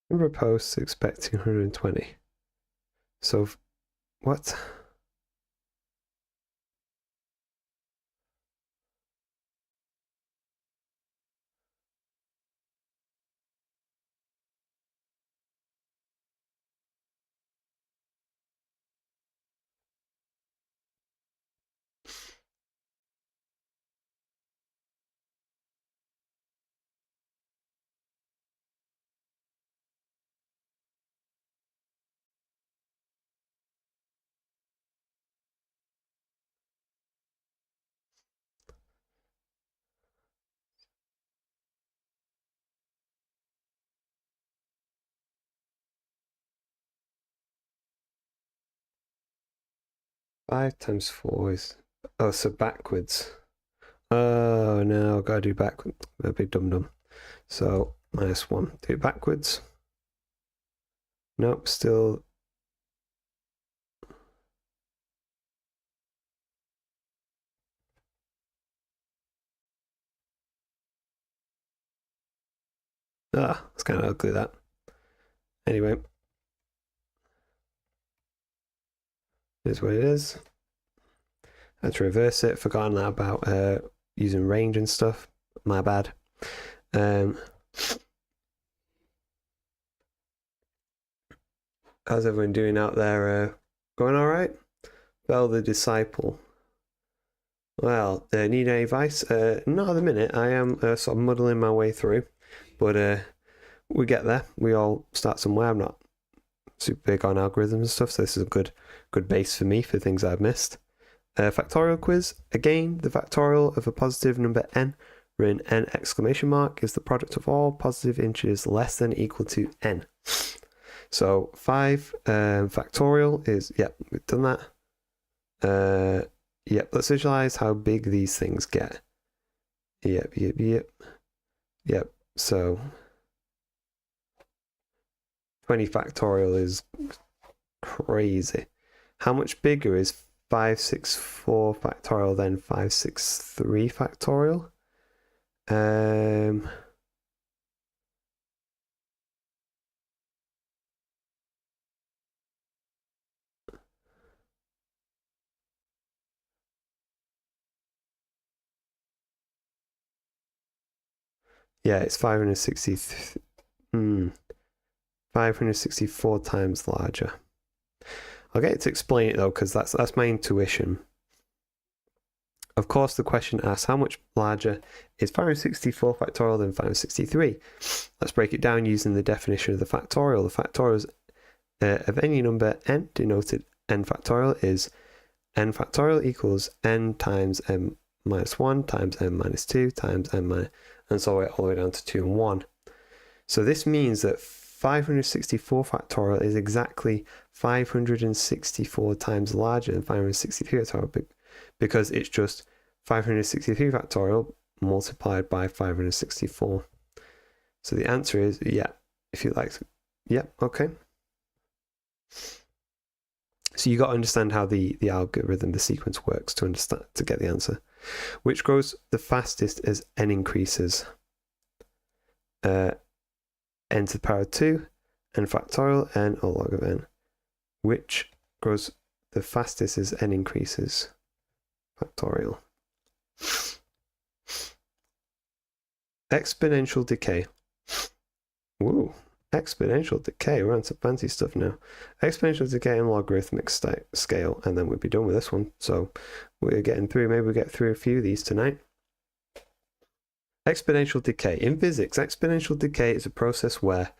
Number of posts expecting 120. So, what? Five times 4 is... Oh, so backwards. Oh, no, gotta do backwards. A big dum-dum. So, -1. Do it backwards. Nope, still... Ah, it's kind of ugly, that. Anyway. Here's what it is. I had to reverse it. Forgotten that about using range and stuff. My bad. How's everyone doing out there? Going all right? Bell the Disciple. Well, need any advice? Not at the minute. I am sort of muddling my way through, but we get there. We all start somewhere. I'm not super big on algorithms and stuff, so this is a good base for me for things I've missed. Factorial quiz. Again, the factorial of a positive number n written n exclamation mark is the product of all positive integers less than or equal to n. So 5 factorial is, yep, we've done that. Yep, let's visualize how big these things get. Yep. So 20 factorial is crazy. How much bigger is 564 factorial than 563 factorial? Yeah, it's 564 times larger. I'll get to explain it though, because that's my intuition. Of course, the question asks how much larger is 564 factorial than 563. Let's break it down using the definition of the factorial. The factorial of any number n denoted n factorial is n factorial equals n times m minus 1 times n minus 2 times n minus... and so all the way down to 2 and 1. So this means that 564 factorial is exactly 564 times larger than 563 factorial, because it's just 563 factorial multiplied by 564. So the answer is yeah. If you like, yeah, okay. So you got to understand how the algorithm, the sequence works to get the answer. Which grows the fastest as n increases? N to the power of 2, n factorial, n or log of n. Which grows the fastest as n increases? Factorial. Exponential decay. Woo. Exponential decay. We're on some fancy stuff now. Exponential decay and logarithmic scale, and then we'll be done with this one. So we're getting through. Maybe we'll get through a few of these tonight. Exponential decay. In physics, exponential decay is a process where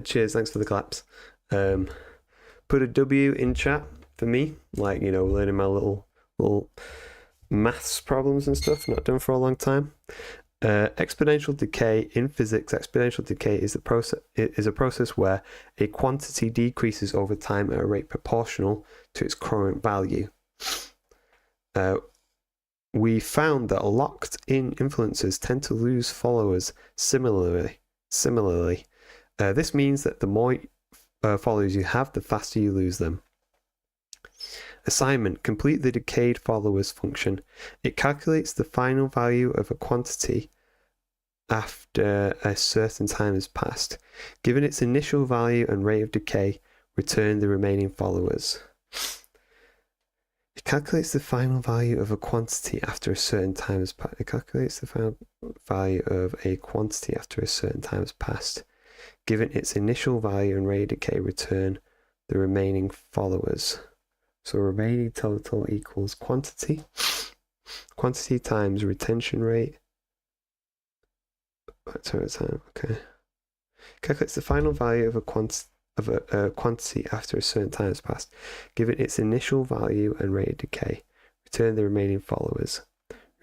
cheers, thanks for the claps. Put a W in chat for me, like, you know, learning my little maths problems and stuff, not done for a long time. Exponential decay in physics, exponential decay is a process where a quantity decreases over time at a rate proportional to its current value. We found that locked-in influencers tend to lose followers similarly. This means that the more followers you have, the faster you lose them. Assignment: complete the decayed followers function. It calculates the final value of a quantity after a certain time has passed. Given its initial value and rate of decay, return the remaining followers. It calculates the final value of a quantity after a certain time has passed. It calculates the final value of a quantity after a certain time has passed. Given its initial value and rate of decay, return the remaining followers. So remaining total equals quantity times retention rate. Okay. Calculates the final value of a quantity after a certain time has passed. Given its initial value and rate of decay, return the remaining followers.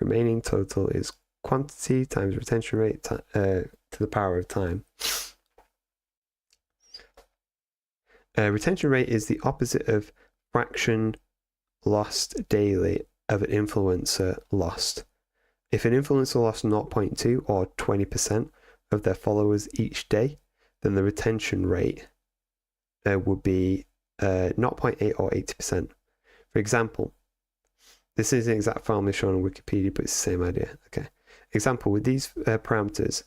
Remaining total is quantity times retention rate to the power of time. Retention rate is the opposite of fraction lost daily of an influencer lost. If an influencer lost 0.2 or 20% of their followers each day, then the retention rate would be 0.8 or 80%. For example, this is an exact formula shown on Wikipedia, but it's the same idea. Okay. Example, with these parameters,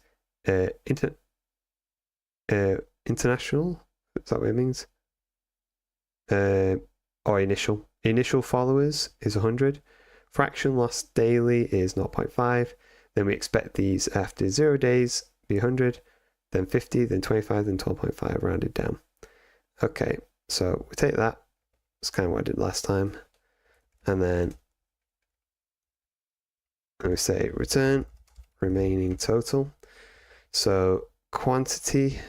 international, is that what it means? Or initial followers is 100, fraction lost daily is 0.5, then we expect these after 0 days be 100, then 50, then 25, then 12.5 rounded down. Okay, so we take that, it's kind of what I did last time, and then we say return remaining total. So quantity,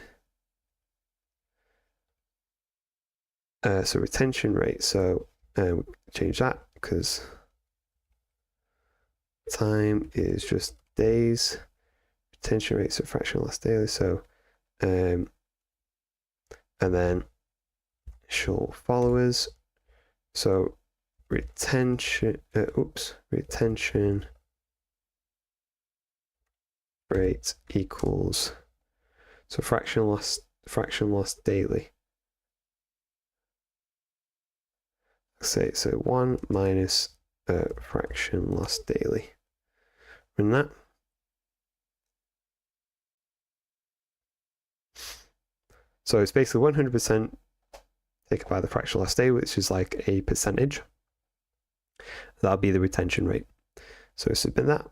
so retention rate, so we change that because time is just days, retention rates of fraction lost daily, so and then initial followers, so retention rate equals, so fraction lost daily. Say so 1 minus fraction lost daily. Run that. So it's basically 100% taken by the fraction lost daily, which is like a percentage. That'll be the retention rate. So submit that.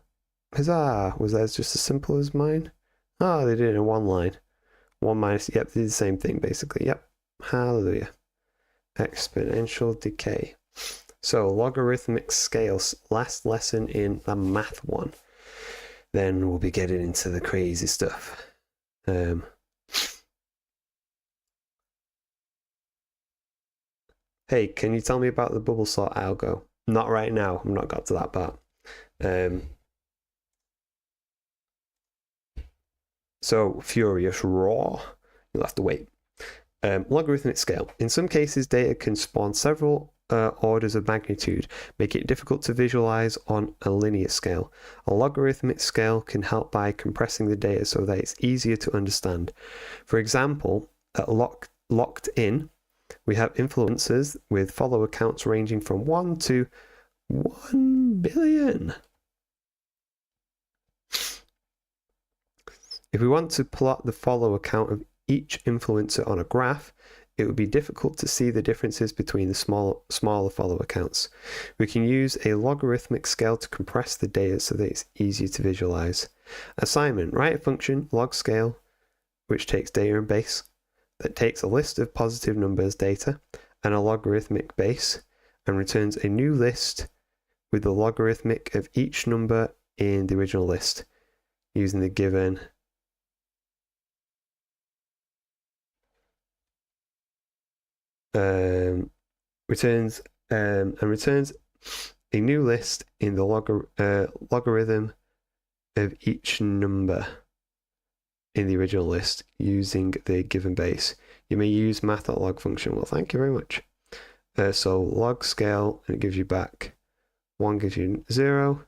Huzzah! Was that just as simple as mine? Oh, they did it in one line. 1 minus, yep, they did the same thing basically. Yep. Hallelujah. Exponential decay. So logarithmic scales, last lesson in the math one. Then we'll be getting into the crazy stuff. Hey, can you tell me about the bubble sort algo? Not right now. I've not got to that part. So Furious Raw, you'll have to wait. Logarithmic scale. In some cases, data can spawn several orders of magnitude, making it difficult to visualize on a linear scale. A logarithmic scale can help by compressing the data so that it's easier to understand. For example, at locked in, we have influencers with follower counts ranging from 1 to 1 billion. If we want to plot the follower count of each influencer on a graph, it would be difficult to see the differences between the smaller follower counts. We can use a logarithmic scale to compress the data so that it's easier to visualize. Assignment: write a function, log scale, which takes data and base, that takes a list of positive numbers data and a logarithmic base, and returns a new list with the logarithmic of each number in the original list using the given returns a new list in the logarithm of each number in the original list using the given base. You may use math.log function. Well, thank you very much. So log scale, and it gives you back 1 gives you 0,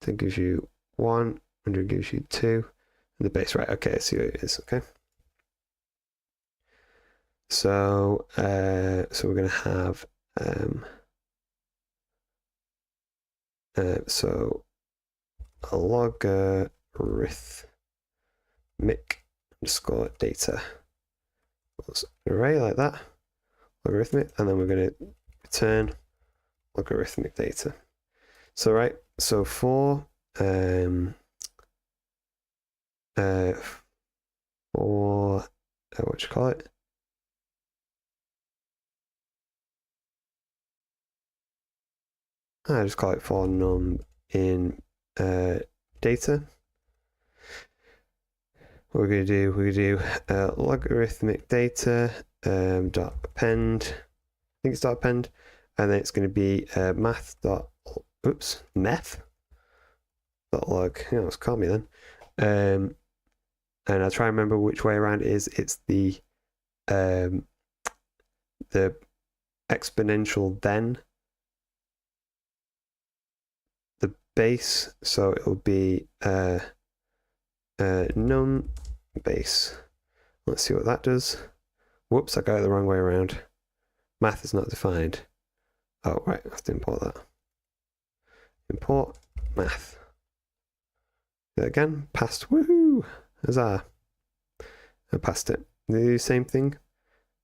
10 gives you 1, 100 gives you 2, and the base, right? Okay, I see what it is. Okay. So we're going to have so a logarithmic underscore data array like that, logarithmic, and then we're going to return logarithmic data. So so for what you call it? I just call it for num in data. What we're going to do, logarithmic data dot append. I think it's dot append, and then it's going to be math dot log. You know, it's call me then. And I'll try and remember which way around it is. It's the exponential then the base, so it'll be num base. Let's see what that does. Whoops, I got it the wrong way around. Math is not defined. Oh, right, I have to import that. Import math. Again, passed. Woohoo! Huzzah! I passed it. They do the same thing,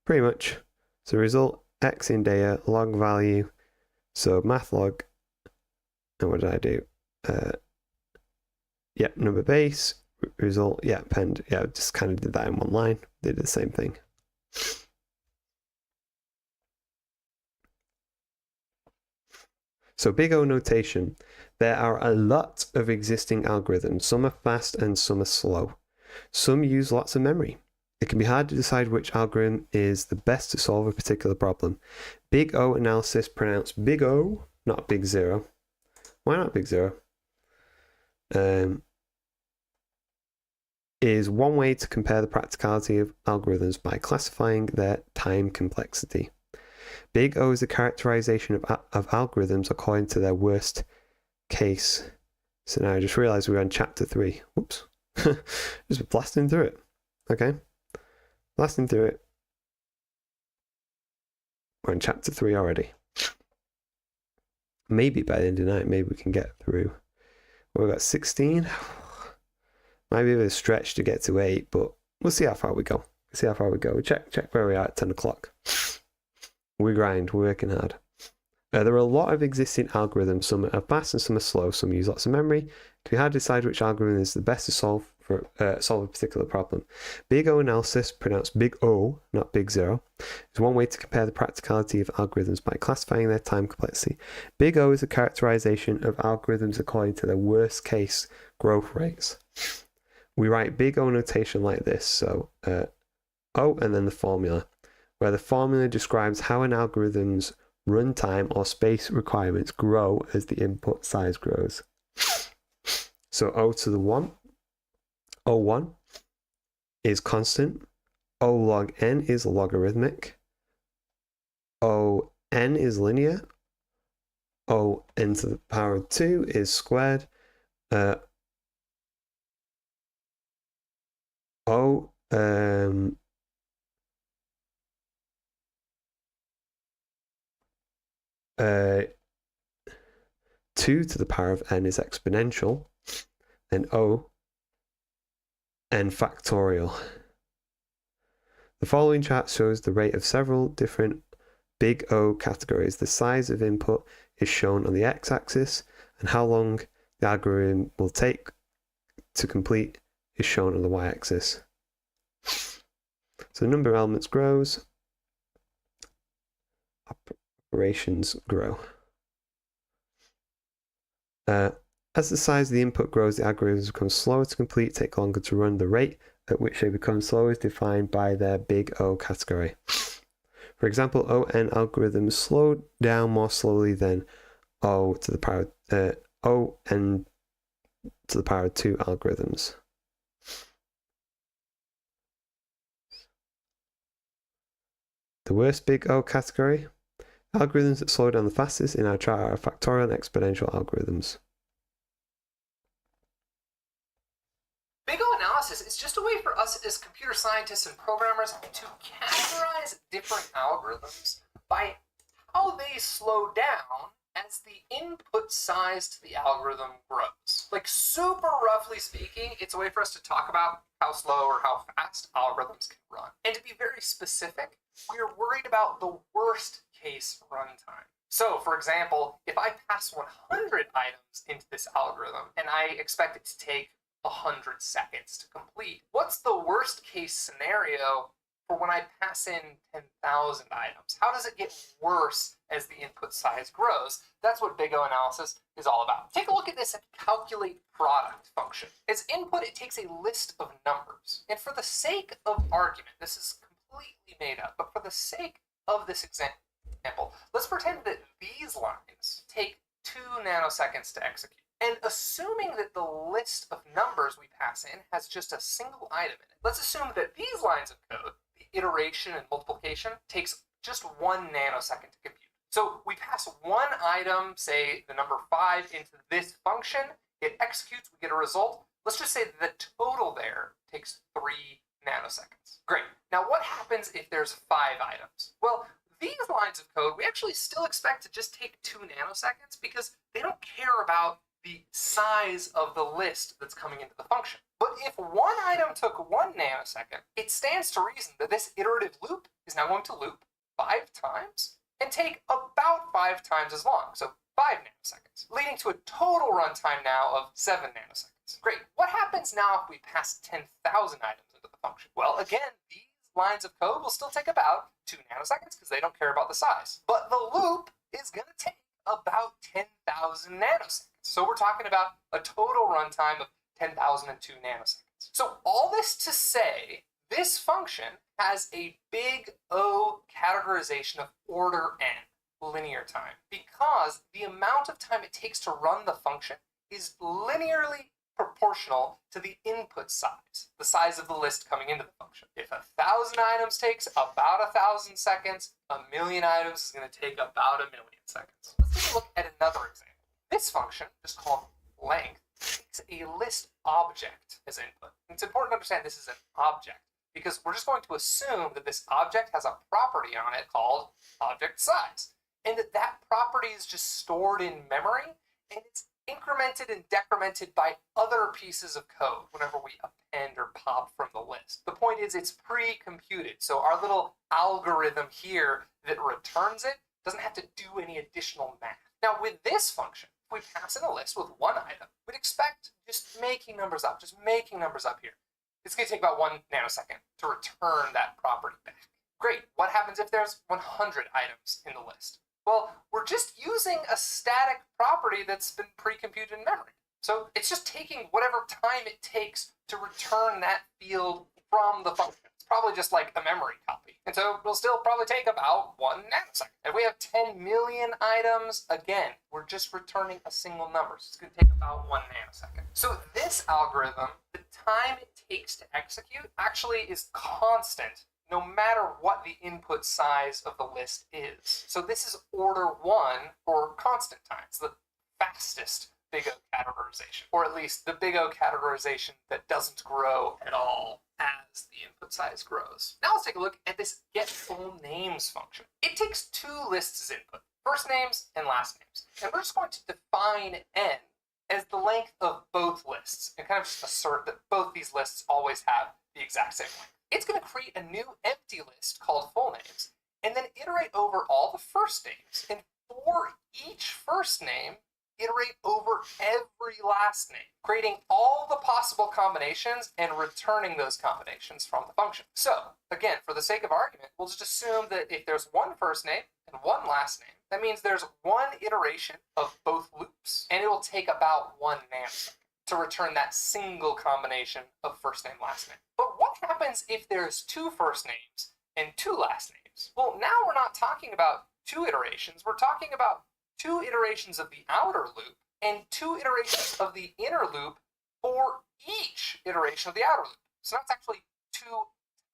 pretty much. So result x in data, log value. So math log. And what did I do? Number base, result, append. I just kind of did that in one line. They did the same thing. So big O notation. There are a lot of existing algorithms. Some are fast and some are slow. Some use lots of memory. It can be hard to decide which algorithm is the best to solve a particular problem. Big O analysis, pronounced big O, not big zero. Why not big zero? Is one way to compare the practicality of algorithms by classifying their time complexity. Big O is a characterization of algorithms according to their worst case. So now I just realized we're on chapter 3. Whoops. Just blasting through it. Okay. Blasting through it. We're on chapter 3 already. Maybe by the end of the night, maybe we can get through. We've got 16. Might be a bit of a stretch to get to 8, but we'll see how far we go. Check where we are at 10 o'clock. We grind, we're working hard. There are a lot of existing algorithms. Some are fast and some are slow. Some use lots of memory. It can be hard to decide which algorithm is the best to solve a particular problem. Big O analysis, pronounced big O, not big zero, is one way to compare the practicality of algorithms by classifying their time complexity. Big O is a characterization of algorithms according to their worst case growth rates. We write big O notation like this, so O and then the formula, where the formula describes how an algorithm's runtime or space requirements grow as the input size grows. So O to the 1, O1 is constant, O log n is logarithmic, O n is linear, O n to the power of 2 is squared, O 2 to the power of n is exponential, and O n factorial. The following chart shows the rate of several different big O categories. The size of input is shown on the x-axis, and how long the algorithm will take to complete is shown on the y-axis. So the number of elements grows, operations grow. As the size of the input grows, the algorithms become slower to complete, take longer to run. The rate at which they become slower is defined by their big O category. For example, ON algorithms slow down more slowly than O to the power ON to the power of 2 algorithms. The worst big O category. Algorithms that slow down the fastest in our chart are factorial and exponential algorithms. Big O analysis is just a way for us as computer scientists and programmers to categorize different algorithms by how they slow down as the input size to the algorithm grows. Like, super roughly speaking, it's a way for us to talk about how slow or how fast algorithms can run. And to be very specific, we're worried about the worst case runtime. So, for example, if I pass 100 items into this algorithm and I expect it to take 100 seconds to complete, what's the worst case scenario for when I pass in 10,000 items? How does it get worse as the input size grows? That's what big O analysis is all about. Take a look at this calculate product function. As input, it takes a list of numbers. And for the sake of argument, this is completely made up, but for the sake of this example, let's pretend that these lines take 2 nanoseconds to execute. And assuming that the list of numbers we pass in has just a single item in it, let's assume that these lines of code, the iteration and multiplication, takes just 1 nanosecond to compute. So we pass one item, say the number 5, into this function, it executes, we get a result. Let's just say that the total there takes 3 nanoseconds. Great. Now what happens if there's 5 items? Well, these lines of code, we actually still expect to just take 2 nanoseconds because they don't care about the size of the list that's coming into the function. But if one item took 1 nanosecond, it stands to reason that this iterative loop is now going to loop 5 times and take about 5 times as long, so 5 nanoseconds, leading to a total runtime now of 7 nanoseconds. Great. What happens now if we pass 10,000 items into the function? Well, again, these lines of code will still take about 2 nanoseconds because they don't care about the size. But the loop is going to take about 10,000 nanoseconds. So we're talking about a total runtime of 10,002 nanoseconds. So all this to say, this function has a big O categorization of order n, linear time, because the amount of time it takes to run the function is linearly proportional to the input size, the size of the list coming into the function. If 1,000 items takes about 1,000 seconds, 1,000,000 items is going to take about 1,000,000 seconds. Let's take a look at another example. This function, just called length, takes a list object as input. It's important to understand this is an object because we're just going to assume that this object has a property on it called object size, and that property is just stored in memory, and it's incremented and decremented by other pieces of code whenever we append or pop from the list. The point is it's pre-computed, so our little algorithm here that returns it doesn't have to do any additional math. Now with this function, if we pass in a list with 1 item, we'd expect just making numbers up here. It's going to take about 1 nanosecond to return that property back. Great. What happens if there's 100 items in the list? Well, we're just using a static property that's been pre-computed in memory. So it's just taking whatever time it takes to return that field from the function. It's probably just like a memory copy. And so it'll still probably take about 1 nanosecond. If we have 10 million items, again, we're just returning a single number. So it's going to take about 1 nanosecond. So this algorithm, the time it takes to execute actually is constant no matter what the input size of the list is. So this is order 1 for constant time. It's the fastest big O categorization, or at least the big O categorization that doesn't grow at all as the input size grows. Now let's take a look at this get full names function. It takes 2 lists as input, first names and last names. And we're just going to define n as the length of both lists and kind of just assert that both these lists always have the exact same length. It's going to create a new empty list called full names and then iterate over all the first names. And for each first name, iterate over every last name, creating all the possible combinations and returning those combinations from the function. So, again, for the sake of argument, we'll just assume that if there's 1 first name and 1 last name, that means there's 1 iteration of both loops, and it will take about 1 nanosecond to return that single combination of first name, last name. But what happens if there's 2 first names and 2 last names? Well, now we're not talking about 2 iterations, we're talking about 2 iterations of the outer loop and 2 iterations of the inner loop for each iteration of the outer loop. So that's actually 2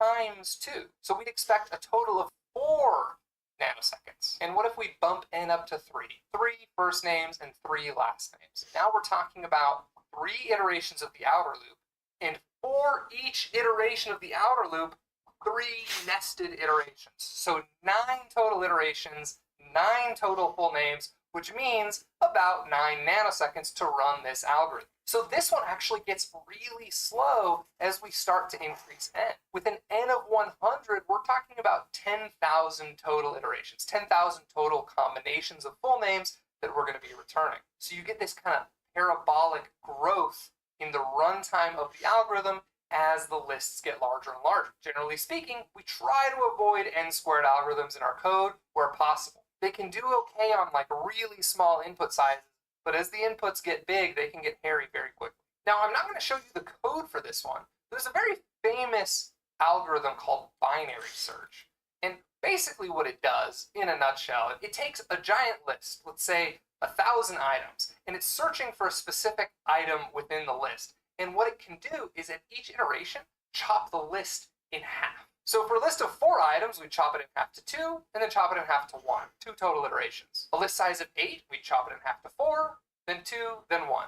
times 2. So we'd expect a total of 4 nanoseconds. And what if we bump n up to 3? 3 first names and 3 last names. Now we're talking about 3 iterations of the outer loop, and for each iteration of the outer loop, 3 nested iterations. So 9 total iterations, 9 total full names, which means about 9 nanoseconds to run this algorithm. So this one actually gets really slow as we start to increase n. With an n of 100, we're talking about 10,000 total iterations, 10,000 total combinations of full names that we're going to be returning. So you get this kind of parabolic growth in the runtime of the algorithm as the lists get larger and larger. Generally speaking, we try to avoid n-squared algorithms in our code where possible. They can do okay on like really small input sizes, but as the inputs get big, they can get hairy very quickly. Now, I'm not going to show you the code for this one. There's a very famous algorithm called binary search. And basically what it does, in a nutshell, it takes a giant list, let's say 1,000 items, and it's searching for a specific item within the list. And what it can do is at each iteration, chop the list in half. So for a list of 4 items, we chop it in half to 2, and then chop it in half to 1. 2 total iterations. A list size of 8, we chop it in half to 4, then 2, then 1.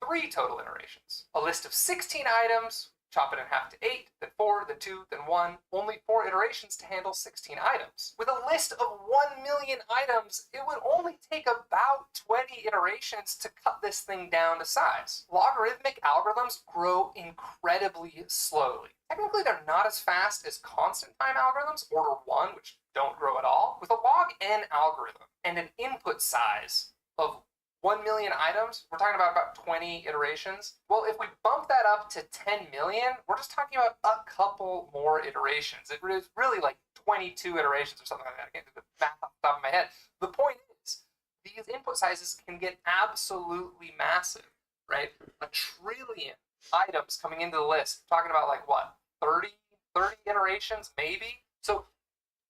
3 total iterations. A list of 16 items, chop it in half to 8, then 4, then 2, then 1. Only 4 iterations to handle 16 items. With a list of 1 million items, it would only take about 20 iterations to cut this thing down to size. Logarithmic algorithms grow incredibly slowly. Technically, they're not as fast as constant time algorithms, order 1, which don't grow at all. With a log n algorithm and an input size of 1 million items, we're talking about 20 iterations. Well, if we bump that up to 10 million, we're just talking about a couple more iterations. It is really like 22 iterations or something like that. I can't do the math off the top of my head. The point is, these input sizes can get absolutely massive, right? A trillion items coming into the list. We're talking about like what, 30 iterations maybe? So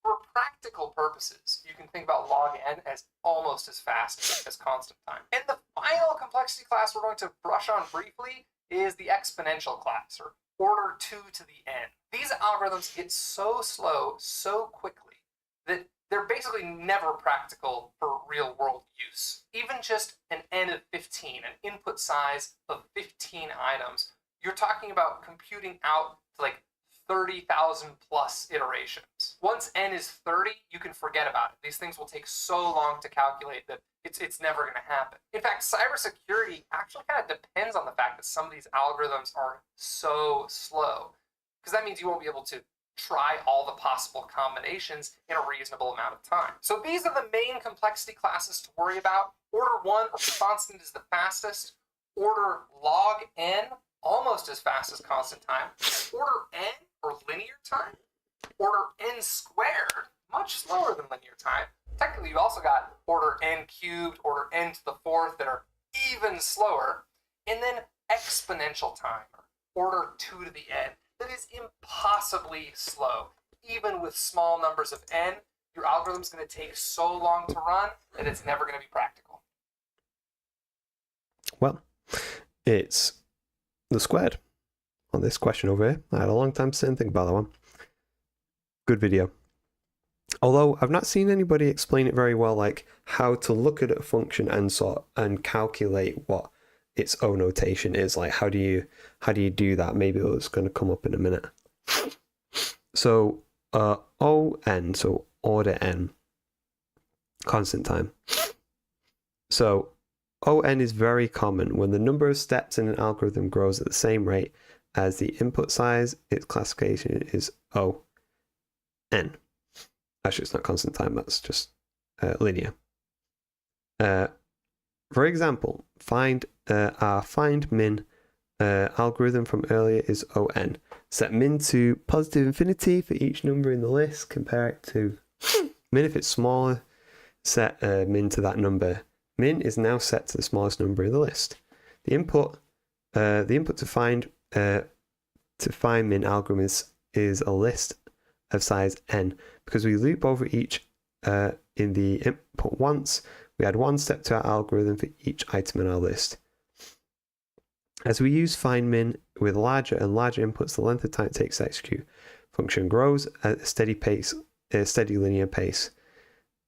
for practical purposes, you can think about log n as almost as fast as constant time. And the final complexity class we're going to brush on briefly is the exponential class, or order 2 to the n. These algorithms get so slow so quickly that they're basically never practical for real-world use. Even just an n of 15, an input size of 15 items, you're talking about computing out to like 30,000 plus iterations. Once n is 30, you can forget about it. These things will take so long to calculate that it's never going to happen. In fact, cybersecurity actually kind of depends on the fact that some of these algorithms are so slow, because that means you won't be able to try all the possible combinations in a reasonable amount of time. So these are the main complexity classes to worry about. Order 1, or constant, is the fastest. Order log n, almost as fast as constant time. Order n, or linear time. Order n squared, much slower than linear time. Technically, you also got order n cubed, order n to the 4th that are even slower. And then exponential time, or order 2 to the n. that is impossibly slow. Even with small numbers of n, your algorithm's going to take so long to run that it's never going to be practical. Well, it's the squared on this question over here. I had a long time to sit and think about that one. Good video. Although I've not seen anybody explain it very well, like how to look at a function and calculate what its O notation is. Like how do you do that? Maybe it's going to come up in a minute. So ON, so order n, constant time. So ON is very common. When the number of steps in an algorithm grows at the same rate as the input size, its classification is ON. Actually, it's not constant time, that's just linear. For example, our find min algorithm from earlier is ON. Set min to positive infinity for each number in the list. Compare it to min if it's smaller. Set min to that number. Min is now set to the smallest number in the list. The input to find min algorithm is a list of size n. Because we loop over each in the input once, we add one step to our algorithm for each item in our list. As we use find min with larger and larger inputs, the length of time it takes to execute function grows at a steady linear pace.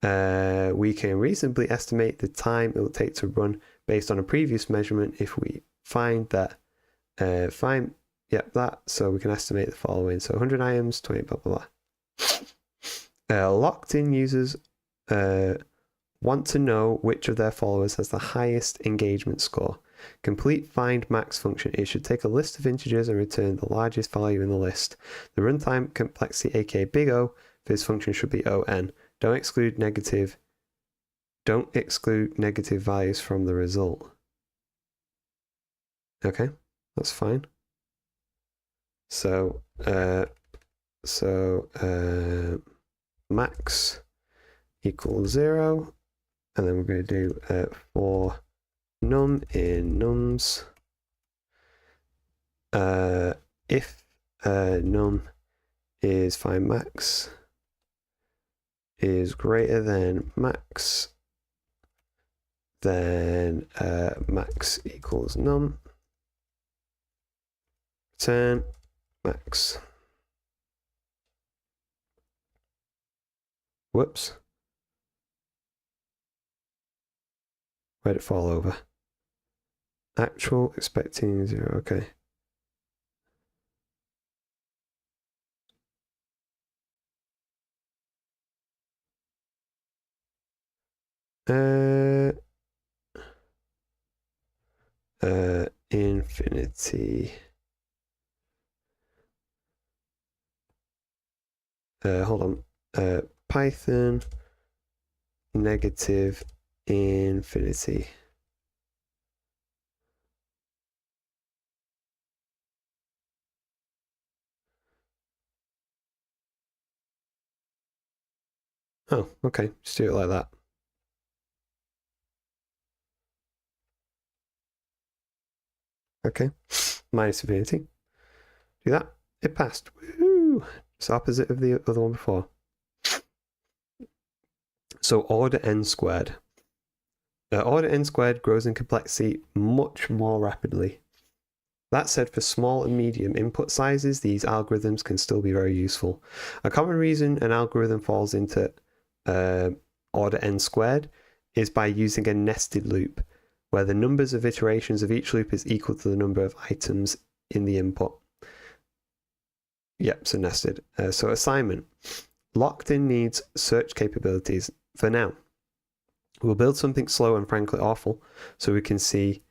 We can reasonably estimate the time it will take to run based on a previous measurement if we find that so we can estimate the following. So 100 items, 20 blah blah blah. Locked in users want to know which of their followers has the highest engagement score. Complete find max function. It should take a list of integers and return the largest value in the list. The runtime complexity, aka big O, for this function should be ON. Don't exclude negative values from the result. Okay, that's fine. So max equals 0, and then we're going to do for num in nums. If num is find max is greater than max, then max equals num. Return max. Whoops. Where'd it fall over? Actual expecting 0, okay. Infinity. Hold on. Python negative infinity. Oh, okay. Just do it like that. Okay. Minus infinity. Do that. It passed. Woohoo! It's opposite of the other one before. So order n squared. Order n squared grows in complexity much more rapidly. That said, for small and medium input sizes, these algorithms can still be very useful. A common reason an algorithm falls into order n squared is by using a nested loop, where the numbers of iterations of each loop is equal to the number of items in the input. Yep, so nested. So assignment. Locked-in needs search capabilities for now. We'll build something slow and frankly awful so we can see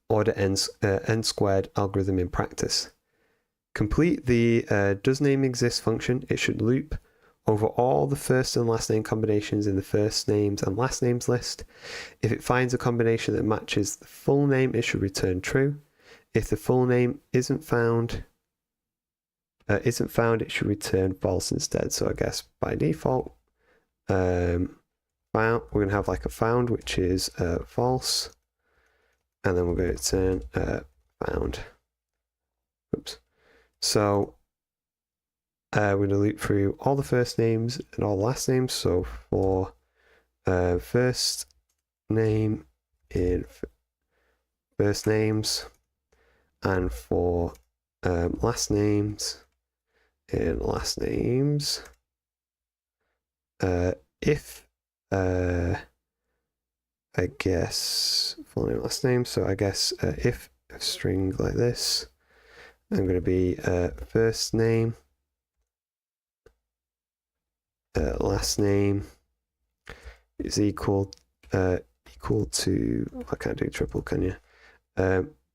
order n squared algorithm in practice. Complete the does name exist function. It should loop over all the first and last name combinations in the first names and last names list. If it finds a combination that matches the full name, it should return true. If the full name isn't found, it should return false instead. So I guess by default, found, we're going to have like a found, which is false, and then we're going to return found. Oops. So we're going to loop through all the first names and all the last names. So for first name in first names, and for last names in last names, if I guess full name last name, so I guess if a string like this, I'm going to be first name last name is equal to, I can't do triple, can you?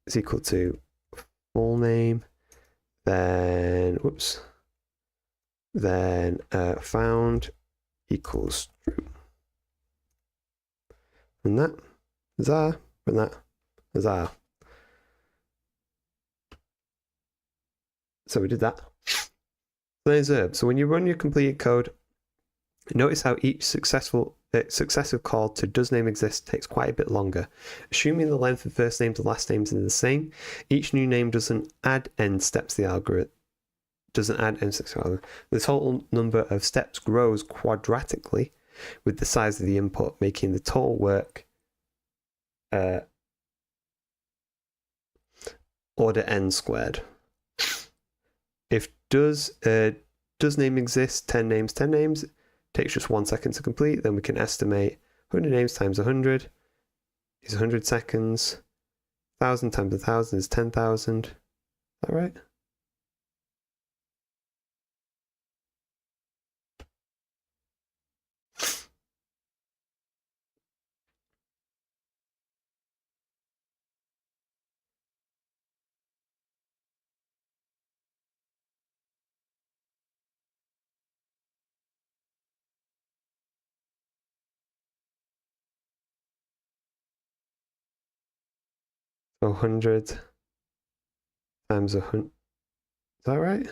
Is equal to full name, then found equals true. And that, huzzah, and that, huzzah. So we did that. There's Herb. So when you run your completed code, notice how each successive call to does name exist takes quite a bit longer. Assuming the length of first names and last names is the same, each new name doesn't add end steps to the algorithm. The total number of steps grows quadratically with the size of the input, making the total work order n squared. If does name exist, 10 names, takes just 1 second to complete, then we can estimate 100 names times 100 is 100 seconds. 1,000 times 1,000 is 10,000. Is that right? So 100 times 100. Is that right?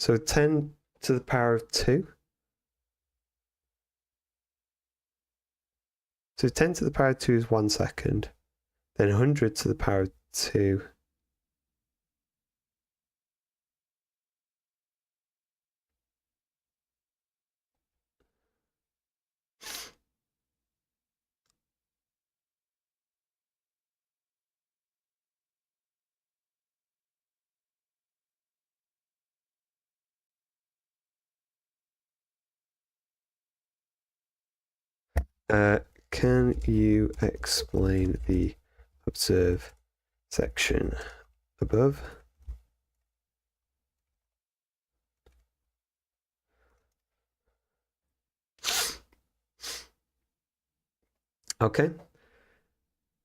So 10 to the power of 2. So 10 to the power of 2 is 1 second. Then 100 to the power of 2. Can you explain the observe section above? Okay.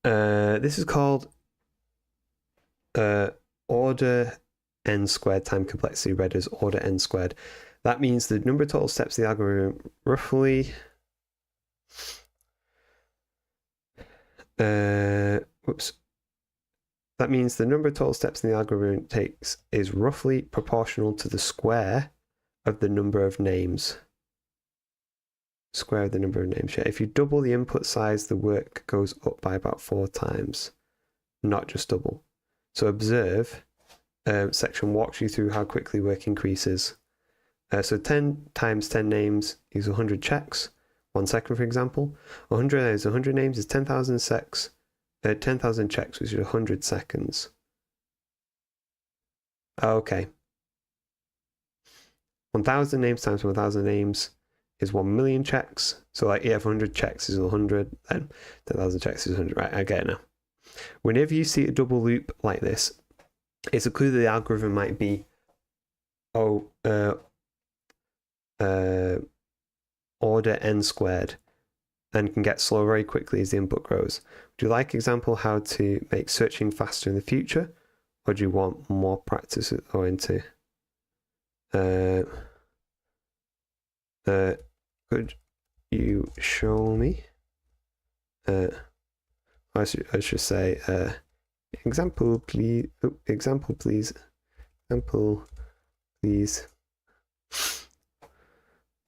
This is called order n squared time complexity, read as order n squared. That means the number of total steps of the algorithm roughly that means the number of total steps in the algorithm takes is roughly proportional to the square of the number of names. Square of the number of names. Yeah. If you double the input size, the work goes up by about 4 times, not just double. So observe section walks you through how quickly work increases. So 10 times 10 names is 100 checks. 1 second, for example. 100 names is 10,000 checks, 10,000 checks, which is 100 seconds. Okay. 1,000 names times 1,000 names is 1 million checks. So like, yeah, if 100 checks is 100, then 10,000 checks is 100. Right, I get it now. Whenever you see a double loop like this, it's a clue that the algorithm might be order n squared and can get slower very quickly as the input grows. Would you like example how to make searching faster in the future, or do you want more practice or into could you show me I should say example please, example please.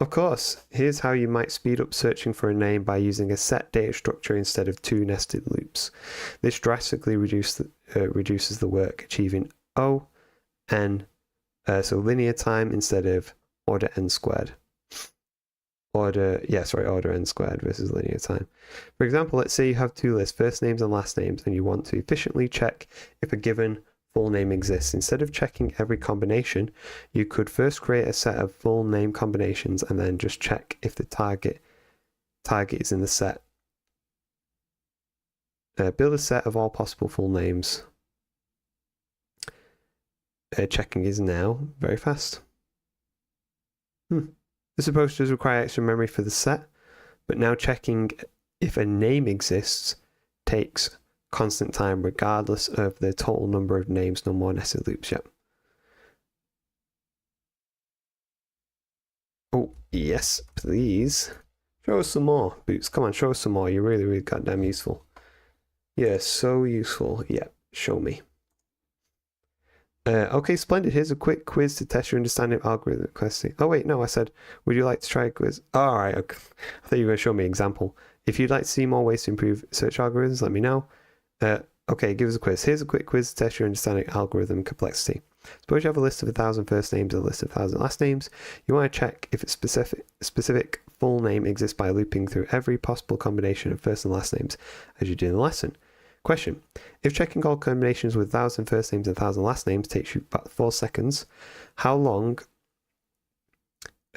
Of course, here's how you might speed up searching for a name by using a set data structure instead of two nested loops. This drastically reduces the work, achieving O, N, so linear time instead of order N squared. Order N squared versus linear time. For example, let's say you have two lists, first names and last names, and you want to efficiently check if a given full name exists. Instead of checking every combination, you could first create a set of full name combinations and then just check if the target is in the set. Build a set of all possible full names. Checking is now very fast. This approach does require extra memory for the set, but now checking if a name exists takes constant time regardless of the total number of names. No more nested loops yet. Oh, yes, please. Show us some more, Boots. Come on, show us some more. You're really, really goddamn useful. Yeah, so useful. Yeah, show me. Okay, splendid. Here's a quick quiz to test your understanding of algorithmic questioning. Oh, wait, no, I said, would you like to try a quiz? Oh, all right, okay. I thought you were going to show me an example. If you'd like to see more ways to improve search algorithms, let me know. Okay, give us a quiz. Here's a quick quiz to test your understanding of algorithm complexity. Suppose you have a list of 1,000 first names and a list of 1,000 last names. You want to check if a specific full name exists by looping through every possible combination of first and last names as you do in the lesson. Question: if checking all combinations with 1,000 first names and 1,000 last names takes you about 4 seconds, how long?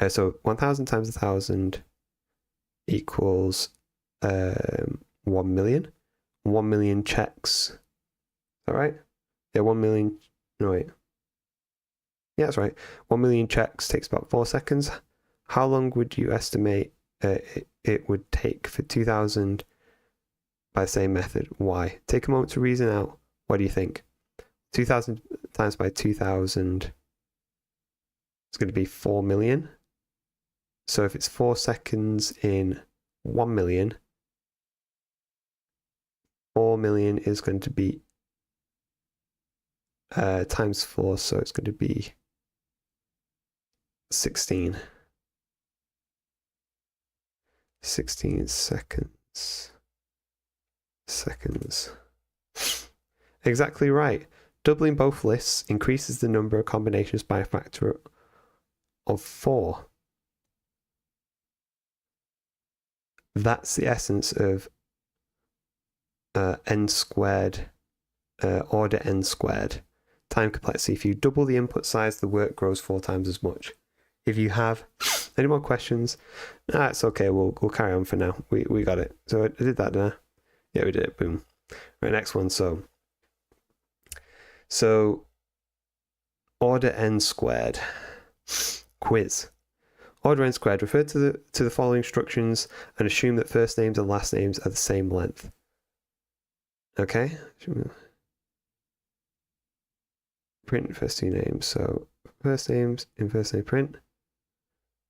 So 1,000 times 1,000 equals 1 million. 1 million checks. Is that right? Yeah, 1 million. No, wait. Yeah, that's right. 1 million checks takes about 4 seconds. How long would you estimate it would take for 2,000 by the same method? Why? Take a moment to reason out. What do you think? 2,000 times by 2,000 is going to be 4 million. So if it's 4 seconds in 1 million, 4 million is going to be times 4, so it's going to be 16. 16 seconds. Exactly right. Doubling both lists increases the number of combinations by a factor of 4. That's the essence of n squared, order n squared, time complexity. If you double the input size, the work grows 4 times as much. If you have any more questions, it's okay. We'll carry on for now. We got it. So I did that there. Yeah, we did it. Boom. Right, next one. So order n squared. Quiz. Order n squared. Refer to the following instructions and assume that first names and last names are the same length. Okay. Print first two names. So first names in first name print.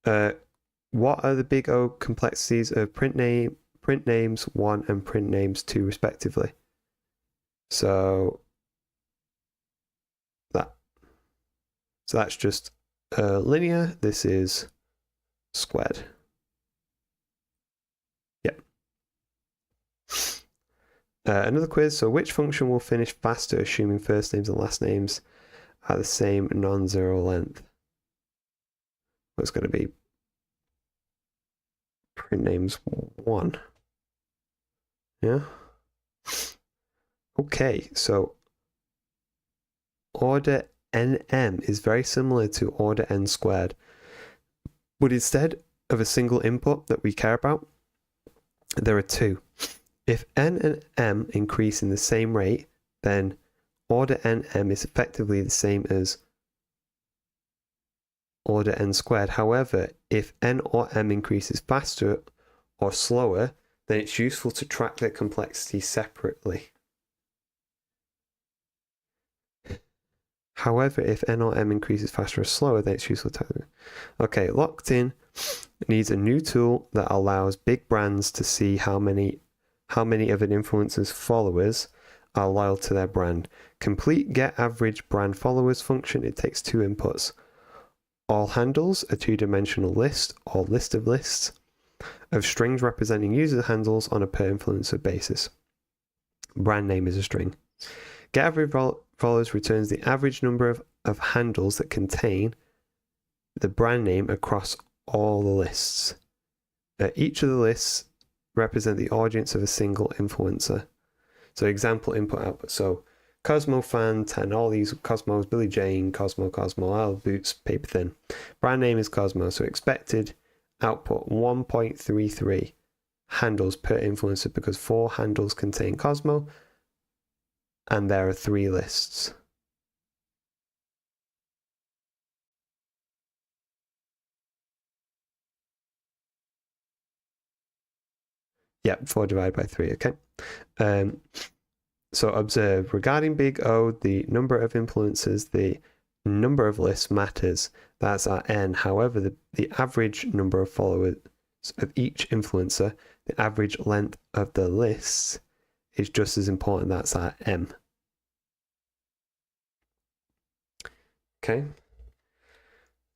What are the big O complexities of print names 1 and print names 2 respectively? So that's just linear. This is squared. Yep. Another quiz. So which function will finish faster assuming first names and last names are the same non-zero length? Well, it's going to be print names 1. Yeah. Okay, so order nm is very similar to order n squared, but instead of a single input that we care about, there are 2. If n and m increase in the same rate, then order nm is effectively the same as order n squared. However, if n or m increases faster or slower, then it's useful to track their complexity separately. However, if n or m increases faster or slower, then it's useful to... Okay, locked in needs a new tool that allows big brands to see how many of an influencer's followers are loyal to their brand. Complete get average brand followers function. It takes 2 inputs. All handles, a two-dimensional list or list of lists of strings representing user handles on a per influencer basis. Brand name is a string. GetAverage returns the average number of handles that contain the brand name across all the lists. Each of the lists represent the audience of a single influencer. So example input output. So Cosmo fan 10, all these Cosmos, Billy Jane, Cosmo, Al Boots, paper thin. Brand name is Cosmo, so expected output 1.33 handles per influencer because 4 handles contain Cosmo and there are 3 lists. Yep, 4 divided by 3, okay. So observe, regarding big O, the number of influencers, the number of lists matters. That's our N. However, the average number of followers of each influencer, the average length of the lists, is just as important. That's our M. Okay.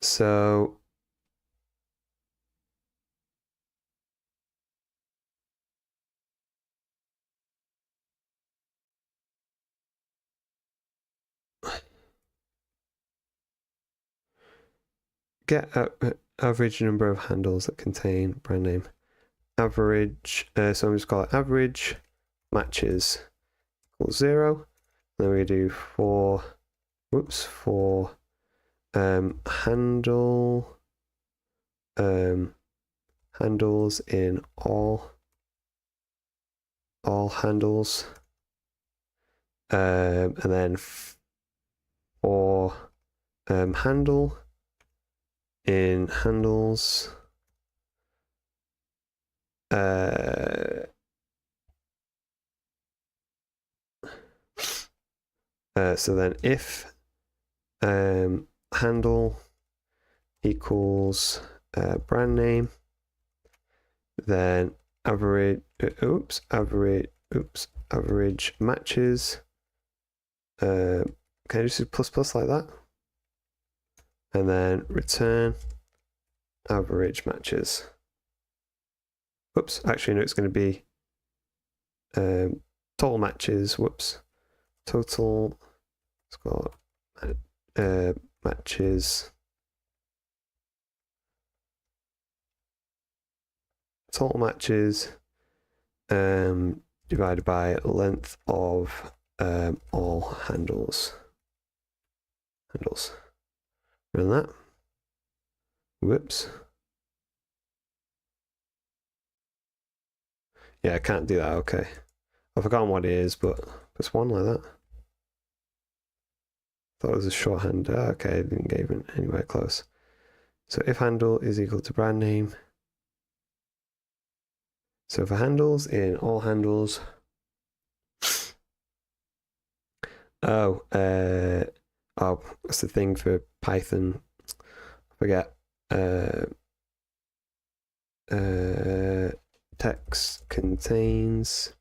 So get average number of handles that contain brand name. Average, so I'm just call it average matches equals 0. Then we do for handle handles in all handles, and then for handle in handles, so then if handle equals brand name, then average matches, can I just do plus like that, and then return average matches. Whoops, actually no, it's going to be total matches. Total, let's go matches, total matches divided by length of all handles. Run that. Whoops. Yeah, I can't do that. Okay. I've forgotten what it is, but it's one like that. Thought it was a shorthand. Okay, I didn't give it anywhere close. So if handle is equal to brand name. So for handles in all handles. Oh, what's the thing for Python? I forget. Text contains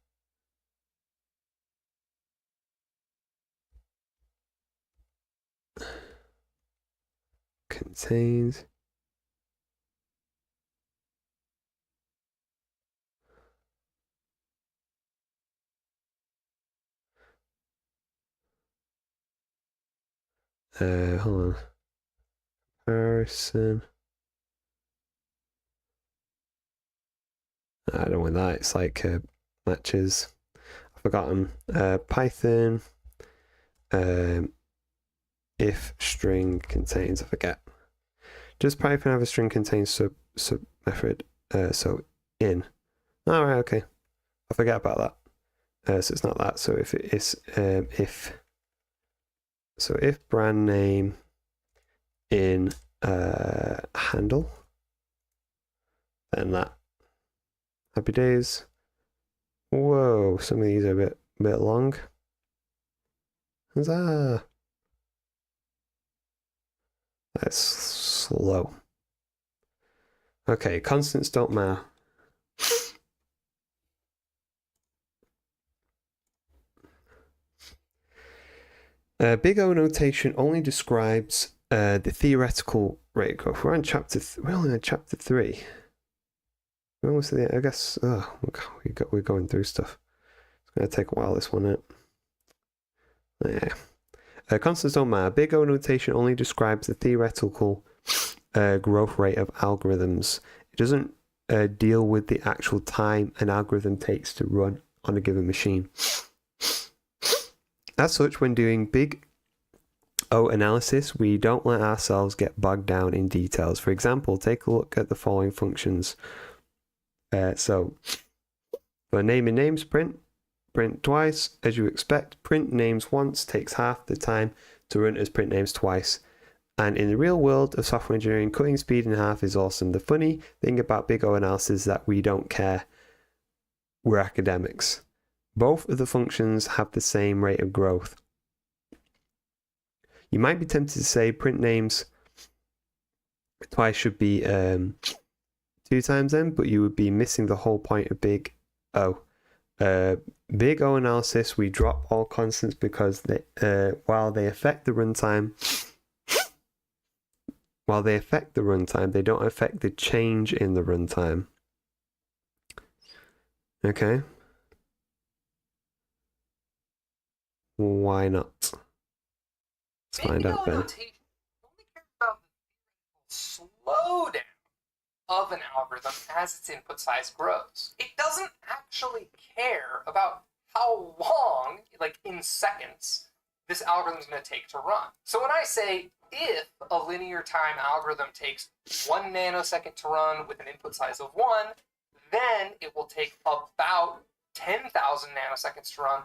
hold on, comparison. I don't know that. It's like matches. I've forgotten. Python. If string contains, I forget. Does Python have a string contains sub method? So in. All right, okay. I forget about that. So it's not that. So if it is if brand name in handle, then that. Happy days. Whoa, some of these are a bit long. Huzzah! That's slow. Okay, constants don't matter. Big O notation only describes the theoretical rate of growth. We're on we're only on chapter 3. We're almost at the, I guess, we're going through stuff. It's going to take a while, this one out. Yeah. Constants don't matter. Big O notation only describes the theoretical growth rate of algorithms. It doesn't deal with the actual time an algorithm takes to run on a given machine. As such, when doing big O analysis, we don't let ourselves get bogged down in details. For example, take a look at the following functions. So, for name and names, print twice, as you expect. Print names once takes half the time to run as print names twice. And in the real world of software engineering, cutting speed in half is awesome. The funny thing about big O analysis is that we don't care. We're academics. Both of the functions have the same rate of growth. You might be tempted to say print names twice should be 2 times n, but you would be missing the whole point of big O. Big O analysis, we drop all constants because while they affect the runtime, they don't affect the change in the runtime. Okay. Why not? Let's find out then. Only cares about the slowdown of an algorithm as its input size grows. It doesn't actually care about how long, like in seconds, this algorithm is going to take to run. So when I say if a linear time algorithm takes 1 nanosecond to run with an input size of 1, then it will take about 10,000 nanoseconds to run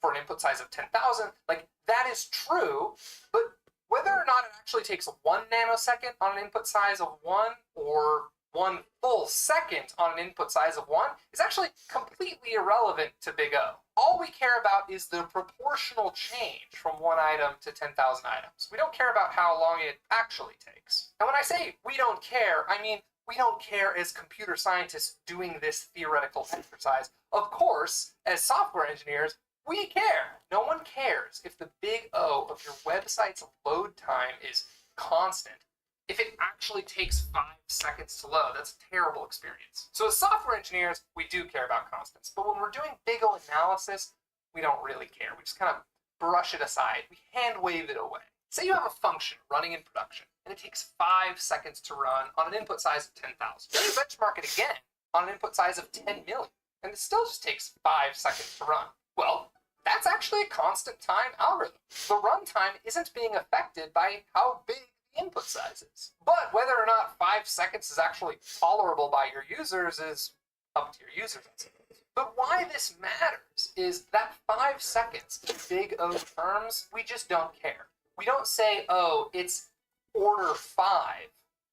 for an input size of 10,000. Like, that is true, but whether or not it actually takes 1 nanosecond on an input size of 1 or 1 full second on an input size of 1 is actually completely irrelevant to Big O. All we care about is the proportional change from one item to 10,000 items. We don't care about how long it actually takes. And when I say we don't care, I mean we don't care as computer scientists doing this theoretical exercise. Of course, as software engineers, we care. No one cares if the Big O of your website's load time is constant. If it actually takes 5 seconds to load, that's a terrible experience. So as software engineers, we do care about constants. But when we're doing Big O analysis, we don't really care. We just kind of brush it aside. We hand wave it away. Say you have a function running in production, and it takes 5 seconds to run on an input size of 10,000. Then you benchmark it again on an input size of 10 million, and it still just takes 5 seconds to run. Well, that's actually a constant time algorithm. The runtime isn't being affected by how big the input size is. But whether or not 5 seconds is actually tolerable by your users is up to your users. But why this matters is that 5 seconds in Big O terms, we just don't care. We don't say, oh, it's order 5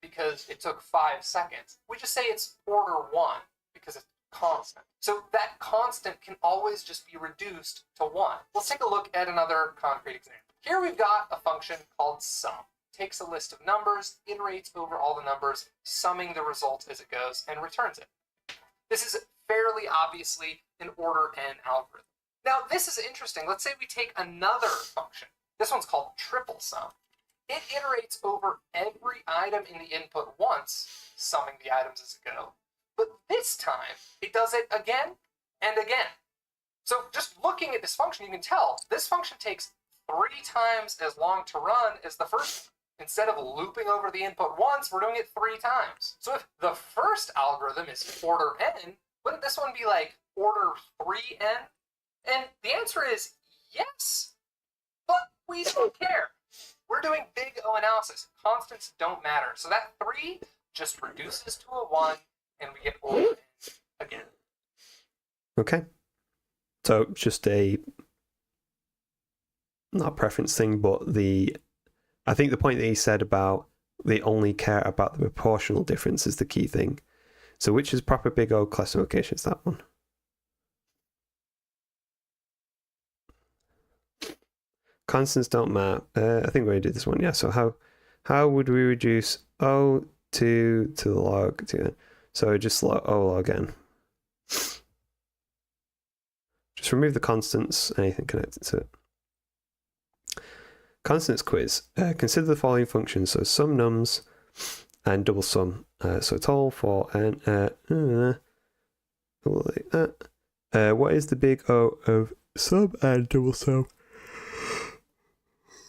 because it took 5 seconds. We just say it's order 1 because it's constant. So that constant can always just be reduced to 1. Let's take a look at another concrete example. Here we've got a function called sum. It takes a list of numbers, iterates over all the numbers, summing the result as it goes, and returns it. This is fairly obviously an order n algorithm. Now this is interesting. Let's say we take another function. This one's called triple sum. It iterates over every item in the input once, summing the items as it goes. But this time, it does it again and again. So just looking at this function, you can tell this function takes 3 times as long to run as the first one. Instead of looping over the input once, we're doing it 3 times. So if the first algorithm is order n, wouldn't this one be like order 3n? And the answer is yes, but we don't care. We're doing Big O analysis. Constants don't matter. So that 3 just reduces to a 1, and we get order n again. Okay. So just a, not a preference thing, but I think the point that he said about they only care about the proportional difference is the key thing. So which is proper Big O classification? Is that one? Constants don't matter. I think we already did this one. Yeah. So how would we reduce O to the log 2? So just O log n. Just remove the constants, anything connected to it. Constants quiz. Consider the following functions. So sum nums and double sum. So total for and what is the big O of sum and double sum,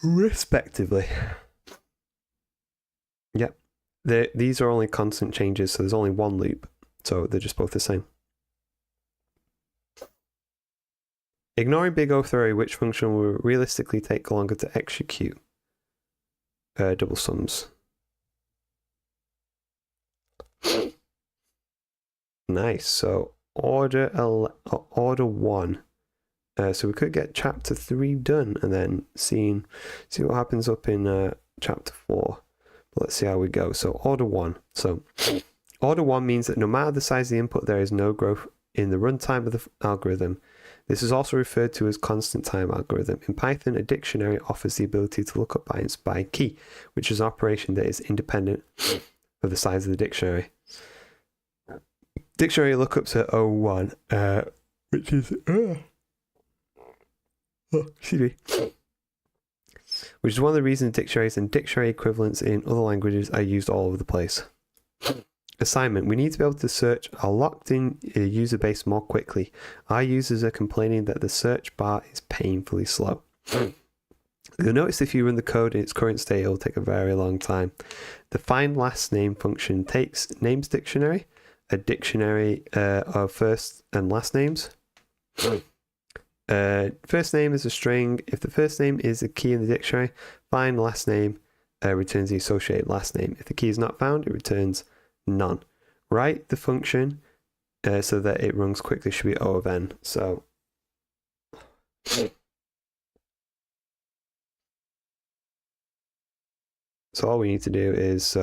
respectively? Yep. These are only constant changes, so there's only one loop. So they're just both the same. Ignoring big O theory, which function will realistically take longer to execute? Double sums. Nice. So order 1. So we could get chapter 3 done and then see what happens up in chapter 4. But let's see how we go. So order 1. So order 1 means that no matter the size of the input, there is no growth in the runtime of the algorithm. This is also referred to as constant time algorithm. In Python, a dictionary offers the ability to look up bytes by key, which is an operation that is independent of the size of the dictionary. Dictionary lookups are O1, which is which is one of the reasons dictionaries and dictionary equivalents in other languages are used all over the place. Assignment. We need to be able to search our locked-in user base more quickly. Our users are complaining that the search bar is painfully slow. You'll notice if you run the code in its current state, it'll take a very long time. The find last name function takes names dictionary, a dictionary of first and last names. First name is a string. If the first name is a key in the dictionary, find last name returns the associated last name. If the key is not found, it returns none. Write the function so that it runs quickly should be O of n. So all we need to do is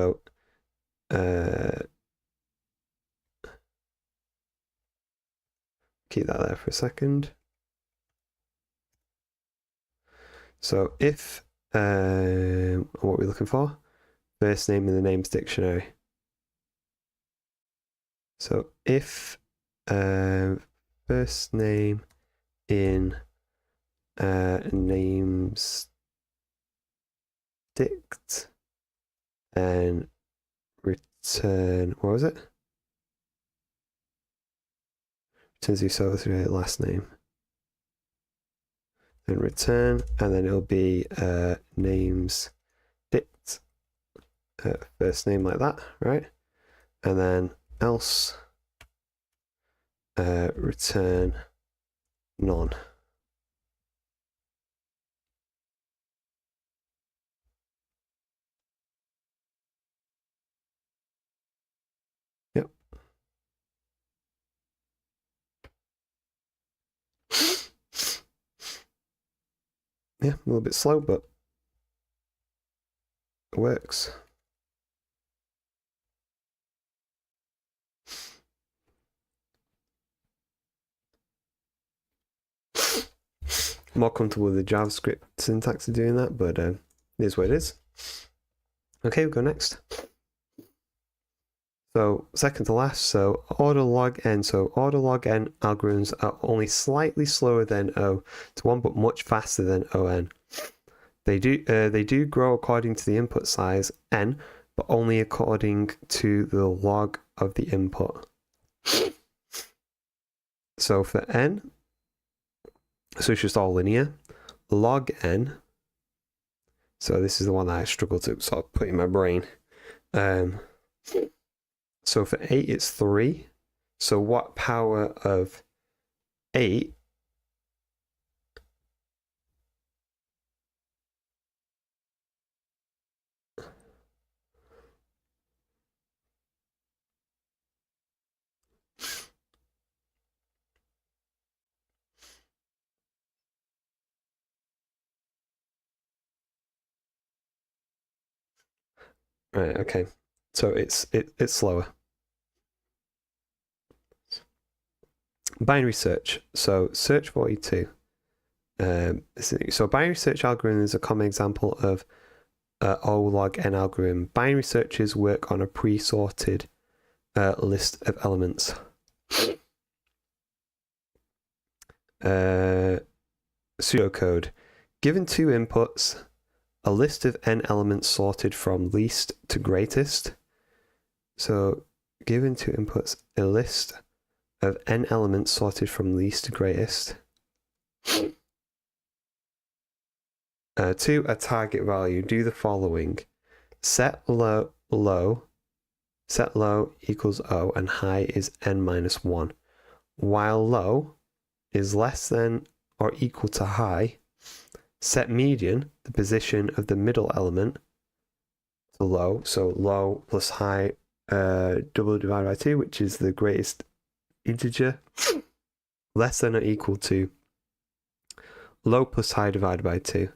keep that there for a second. So if what are we looking for? First name in the names dictionary. So if first name in names dict and return, what was it? Returns the associated last name. Then return, and then it'll be names dict first name like that, right? And then else return none. Yep. Yeah, a little bit slow, but it works. I'm more comfortable with the JavaScript syntax of doing that, but it is what it is. Okay, we'll go next. So second to last, so order log n. So order log n algorithms are only slightly slower than O(1), but much faster than On. They do grow according to the input size n, but only according to the log of the input. So for n, so it's just all linear. Log n. So this is the one that I struggle to sort of put in my brain. So for 8, it's 3. So what power of 8 Right, okay. So it's slower. Binary search. So search 42. So binary search algorithm is a common example of O log n algorithm. Binary searches work on a pre-sorted list of elements. Pseudocode. Given two inputs, a list of n elements sorted from least to greatest. So given two inputs, a list of n elements sorted from least to greatest. 2, a target value. Do the following. Set low equals O and high is n minus 1. While low is less than or equal to high, set median, the position of the middle element, to low. So low plus high double divided by 2, which is the greatest integer, less than or equal to low plus high divided by 2.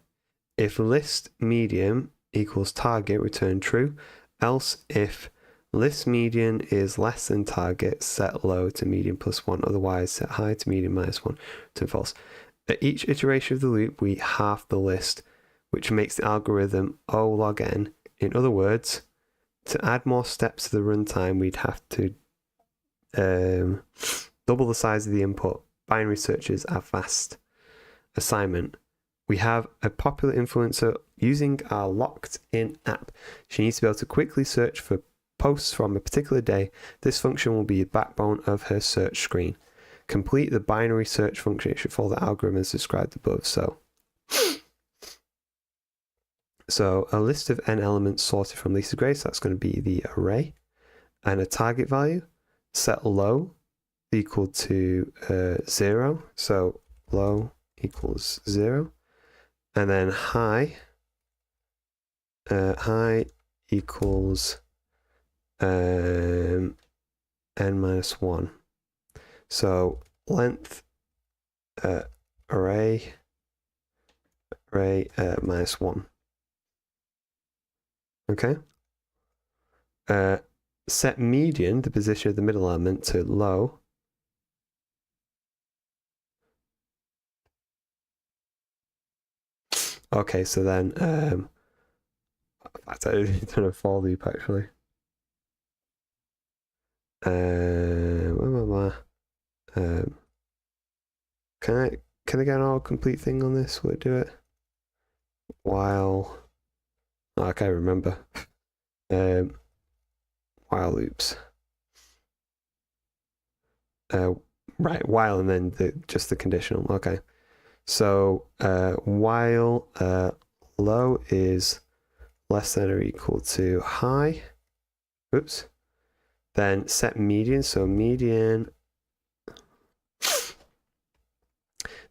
If list median equals target, return true. Else, if list median is less than target, set low to median plus 1. Otherwise, set high to median minus 1. Return false. At each iteration of the loop, we halve the list, which makes the algorithm O log n. In other words, to add more steps to the runtime, we'd have to double the size of the input. Binary searches are fast. Assignment. We have a popular influencer using our locked-in app. She needs to be able to quickly search for posts from a particular day. This function will be the backbone of her search screen. Complete the binary search function. It should follow the algorithm as described above. So a list of n elements sorted from least to greatest, that's going to be the array. And a target value, set low equal to 0. So low equals 0. And then high equals n minus 1. So length array minus 1. Okay. Set median, the position of the middle element, to low. Okay, so then I don't know for loop actually. Can I get an autocomplete thing on this? Will it do it? While I can't remember. While loops. Right, while and then just the conditional. Okay. So while low is less than or equal to high, oops, then set median. So median,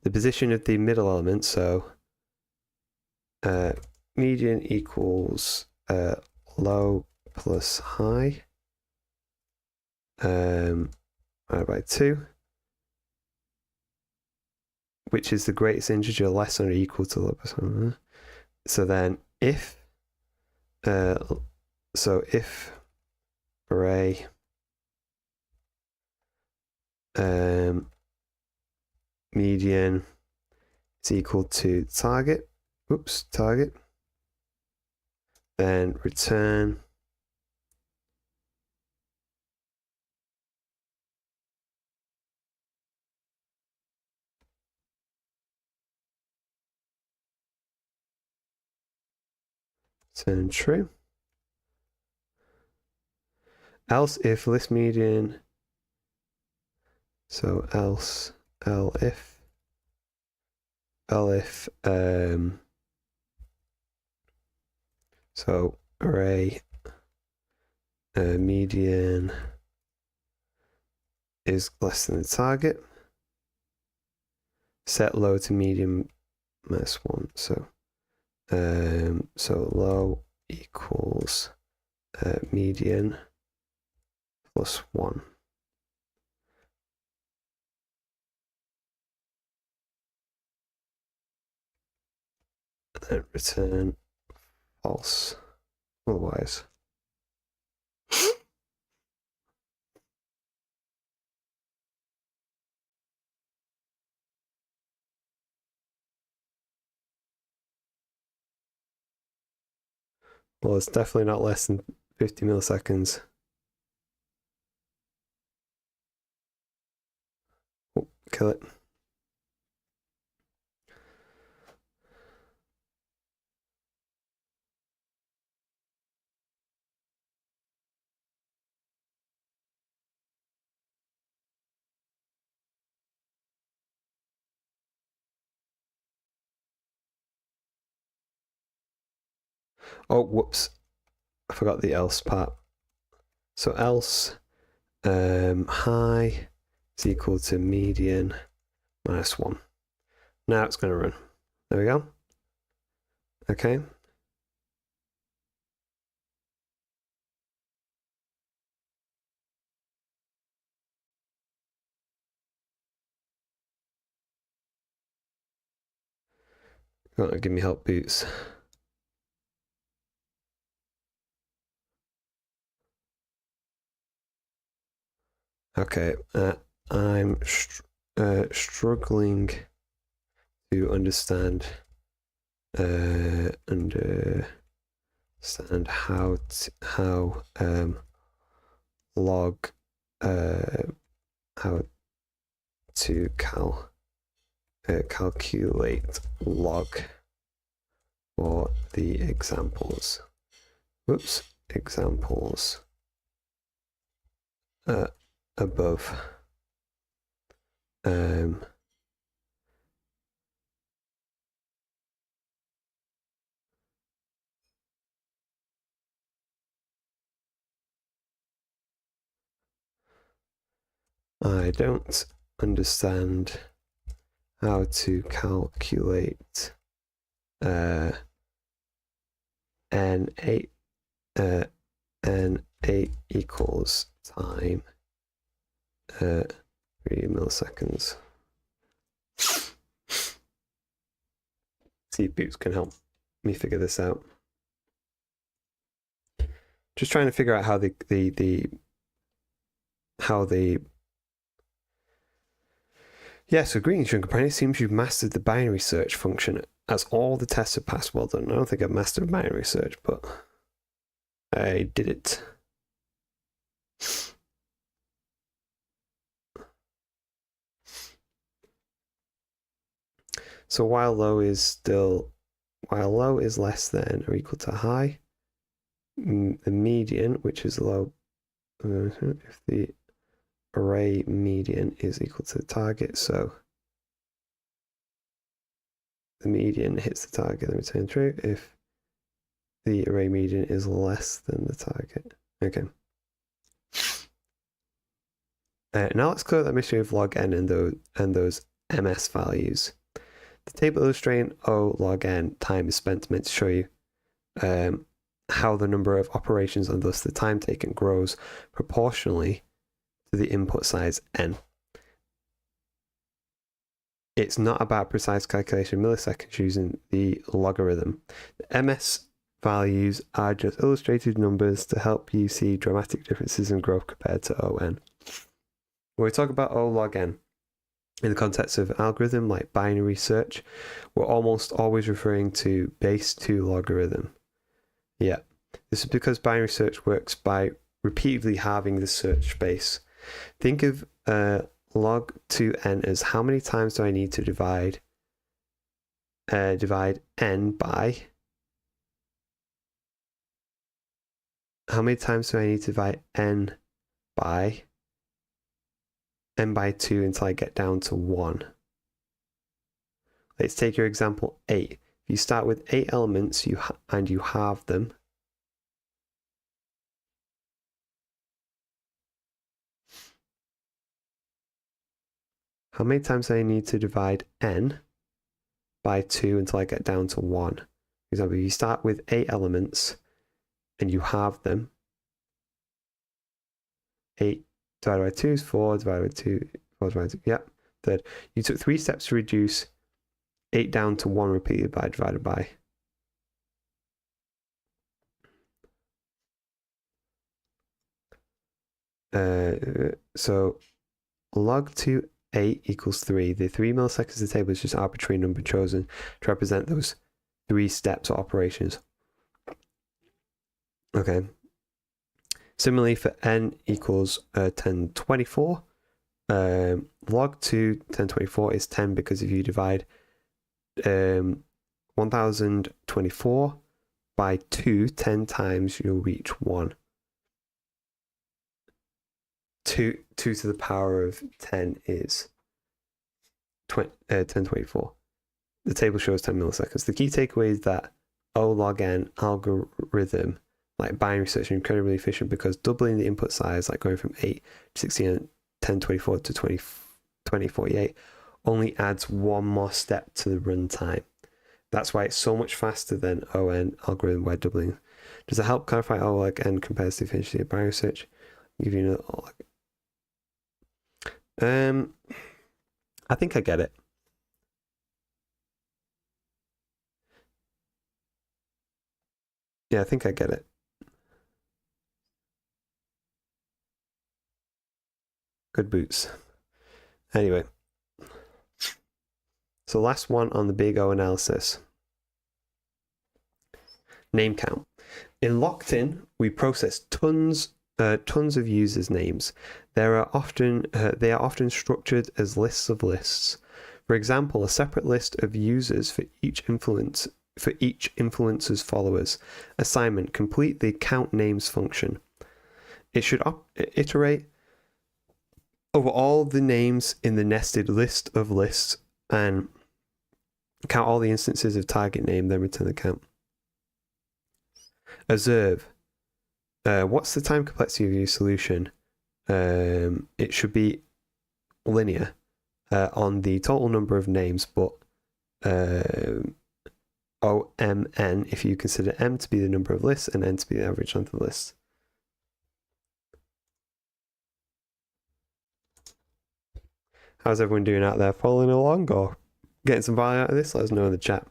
the position of the middle element. So median equals low plus high divided by 2. Which is the greatest integer less than or equal to low plus high. So then if array median is equal to target, then return true. Else if list median, so else if so array median is less than the target, set low to median minus 1. So low equals median plus 1. And then return false. Otherwise. Well, it's definitely not less than 50 milliseconds. Oh, kill it. Oh, whoops. I forgot the else part. So else high is equal to median minus 1. Now it's going to run. There we go. Okay. Give me help, Boots. Okay, I'm struggling to understand how log how to calculate log for the examples. Whoops, examples above. I don't understand how to calculate n8 n8 equals time 3 milliseconds. See if Boots can help me figure this out. Just trying to figure out how the yeah, so greetings, young companion. It seems you've mastered the binary search function as all the tests have passed. Well done. I don't think I've mastered binary search, but I did it. So while low is less than or equal to high, the median, which is low, if the array median is equal to the target, so the median hits the target and return true if the array median is less than the target. Okay. Now let's clear that mystery of log n and those ms values. The table illustrating O log n time is spent meant to show you how the number of operations and thus the time taken grows proportionally to the input size n. It's not about precise calculation in milliseconds using the logarithm. The ms values are just illustrated numbers to help you see dramatic differences in growth compared to ON. When we talk about O log n in the context of an algorithm like binary search, we're almost always referring to base 2 logarithm. Yeah, this is because binary search works by repeatedly halving the search space. Think of log 2n as how many times do I need to divide n by how many times do I need to divide n by 2 until I get down to 1. Let's take your example 8. If you start with 8 elements and you halve them, how many times do I need to divide n by 2 until I get down to 1? For example, if you start with 8 elements and you halve them, 8 divided by 2 is 4, divided by 2, 4 divided by 2, yep. Third, you took 3 steps to reduce 8 down to 1 repeated by divided by. So log 2 8 equals 3. The 3 milliseconds of the table is just an arbitrary number chosen to represent those 3 steps or operations. Okay. Similarly, for n equals 1024, log 2 1024 is 10 because if you divide 1024 by 2 10 times, you'll reach 1. 2 to the power of 10 is 1024. The table shows 10 milliseconds. The key takeaway is that O log n algorithm, like binary search, are incredibly efficient because doubling the input size, like going from 8 to 16 and 1024 to 2048, only adds one more step to the runtime. That's why it's so much faster than ON algorithm where doubling. Does it help clarify O log n compares to the efficiency of binary search? Give you another O log. I think I get it. Yeah, I think I get it. Good boots. Anyway. So last one on the big O analysis. Name count. In Locked-in, we process tons of users' names. They are often structured as lists of lists. For example, a separate list of users for each influencer's followers. Assignment: complete the count names function. It should iterate over all the names in the nested list of lists and count all the instances of target name, then return the count. Observe. What's the time complexity of your solution? It should be linear on the total number of names, but OMN if you consider M to be the number of lists and N to be the average length of lists. How's everyone doing out there? Following along or getting some value out of this? Let us know in the chat.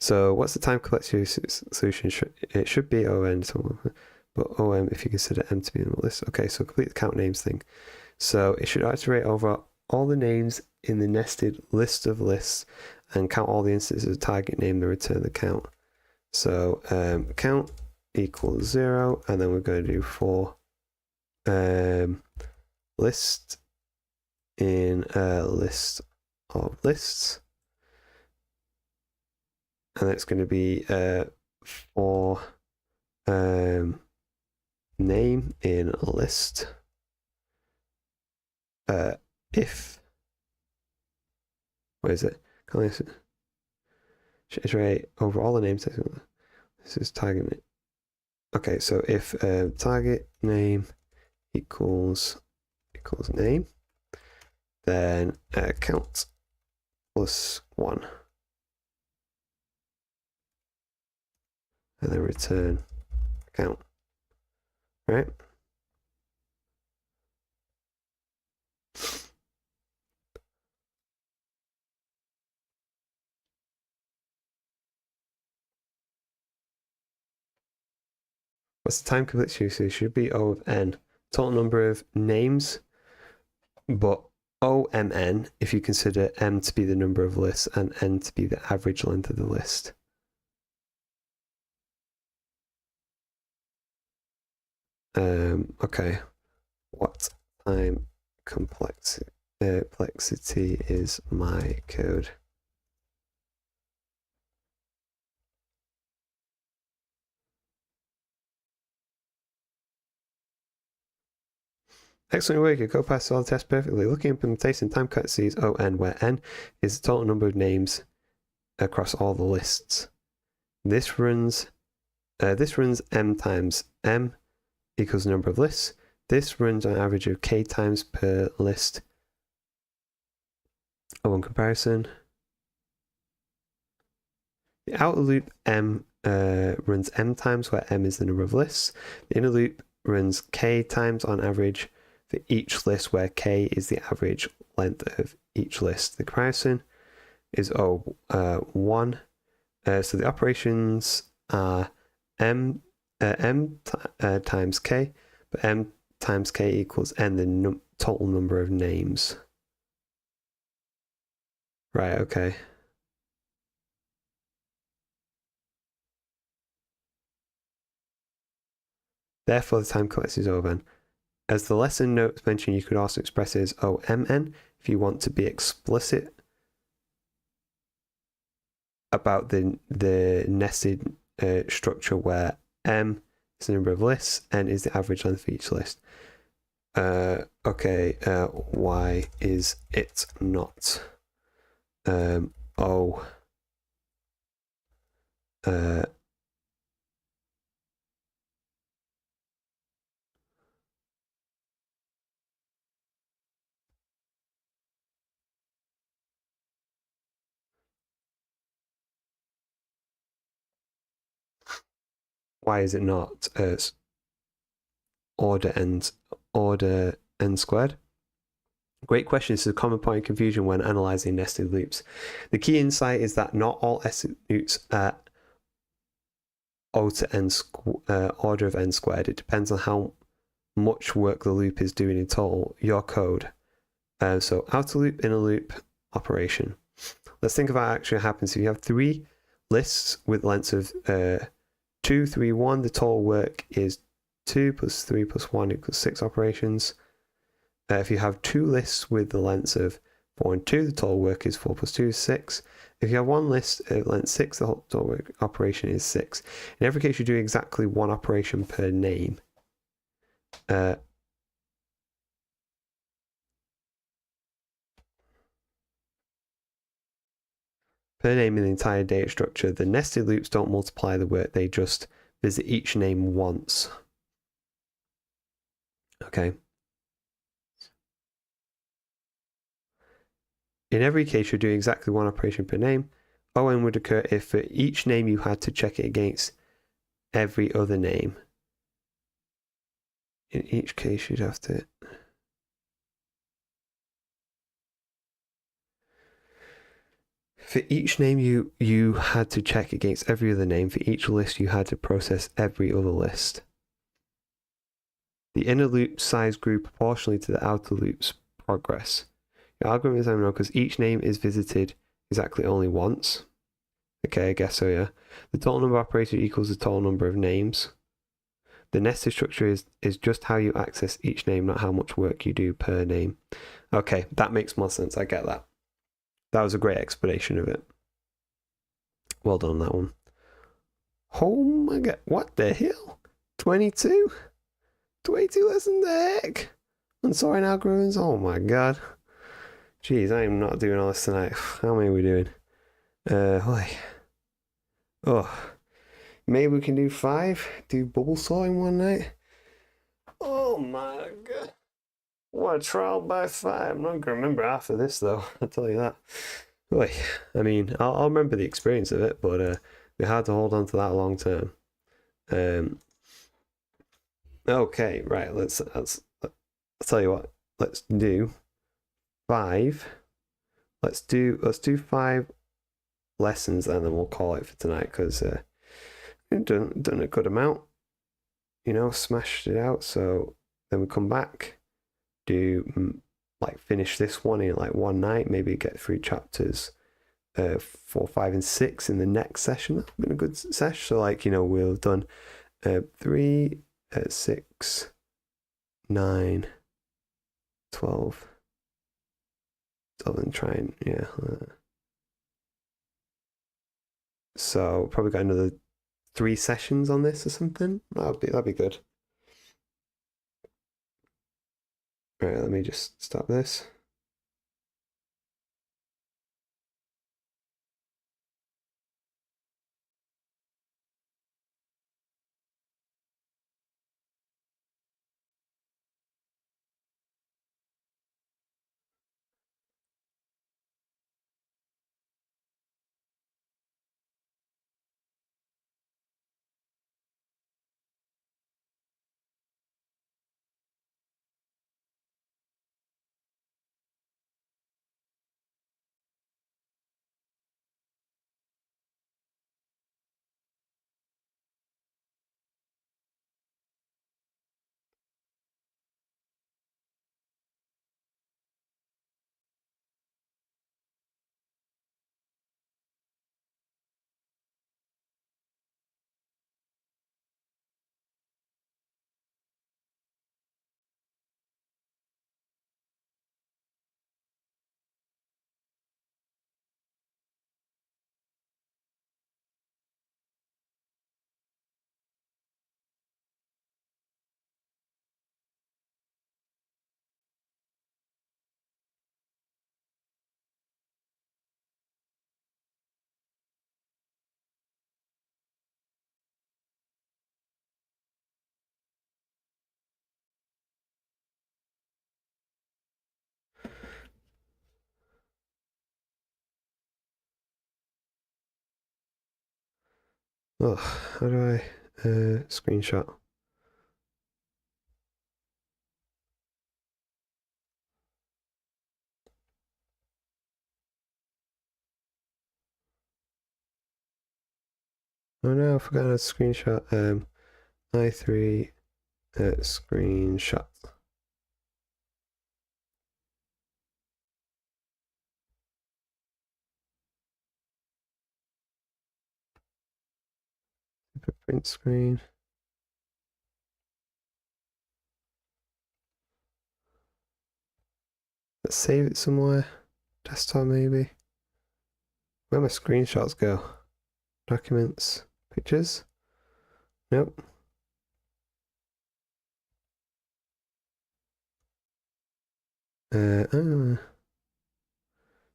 So what's the time complexity solution? It should be ON, but OM if you consider M to be in the list. Okay, so complete the count names thing. So it should iterate over all the names in the nested list of lists and count all the instances of target name and return the count. So count equals 0, and then we're going to do for list in a list of lists. And it's going to be for name in a list if, what is it? Should iterate over all the names. This is target. Okay, so if target name equals name, then count plus 1. And then return count, right? What's the time complexity? So it should be O of N. Total number of names, but OMN if you consider M to be the number of lists and N to be the average length of the list. Okay, what time complexity is my code? Excellent work, your code passes all the tests perfectly. Looking at implementation, time complexity is ON, where N is the total number of names across all the lists. This runs M times M equals the number of lists. This runs an average of K times per list. On comparison, the outer loop M runs M times, where M is the number of lists. The inner loop runs K times on average for each list, where K is the average length of each list. The comparison is 1. So the operations are M times K, but M times K equals N, the total number of names. Right, okay. Therefore, the time complexity is ON. As the lesson notes mention, you could also express it as OMN if you want to be explicit about the nested structure where M is the number of lists, N is the average length for each list. Okay, why is it not Oh. Why is it not order n squared? Great question. This is a common point of confusion when analyzing nested loops. The key insight is that not all nested loops are O to n order of n squared. It depends on how much work the loop is doing in total, your code. So outer loop, inner loop operation. Let's think about what actually happens. If you have 3 lists with lengths of 2, 3, 1, the total work is 2 plus 3 plus 1 equals 6 operations. If you have 2 lists with the lengths of 4 and 2, the total work is 4 plus 2 is 6. If you have 1 list of length 6, the total work operation is 6. In every case, you do exactly 1 operation per name. Per name in the entire data structure, the nested loops don't multiply the work, they just visit each name once. Okay. In every case, you're doing exactly 1 operation per name. ON would occur if for each name you had to check it against every other name. In each case, you'd have to... For each name you had to check against every other name. For each list, you had to process every other list. The inner loop size grew proportionally to the outer loop's progress. Your algorithm is unknown because each name is visited exactly only once. Okay, I guess so, yeah. The total number of operators equals the total number of names. The nested structure is just how you access each name, not how much work you do per name. Okay, that makes more sense. I get that. That was a great explanation of it. Well done on that one. Oh my god, what the hell? 22? 22 less than the heck? Unsorted algorithms? Oh my god. Jeez, I am not doing all this tonight. How many are we doing? Oh, maybe we can do 5. Do bubble sorting one night. Oh my god. What a trial by 5. I'm not gonna remember after this though, I'll tell you that. Boy, I mean, I'll remember the experience of it, but we had to hold on to that long term. Okay, right. Let's I'll tell you what. Let's do 5. Let's do 5 lessons, and then we'll call it for tonight because we've done a good amount. You know, smashed it out. So then we come back, do like finish this one in like one night. Maybe get through chapters 4, 5, and 6 in the next session. That's been a good session. So like we'll have done 3, 6, 9, 12. 12 and try and yeah. So probably got another 3 sessions on this or something. That'd be good. All right, let me just stop this. Oh, how do I screenshot? Oh no, I forgot how to screenshot. I3 screenshot. Print screen. Let's save it somewhere. Desktop maybe. Where my screenshots go? Documents, pictures. Nope.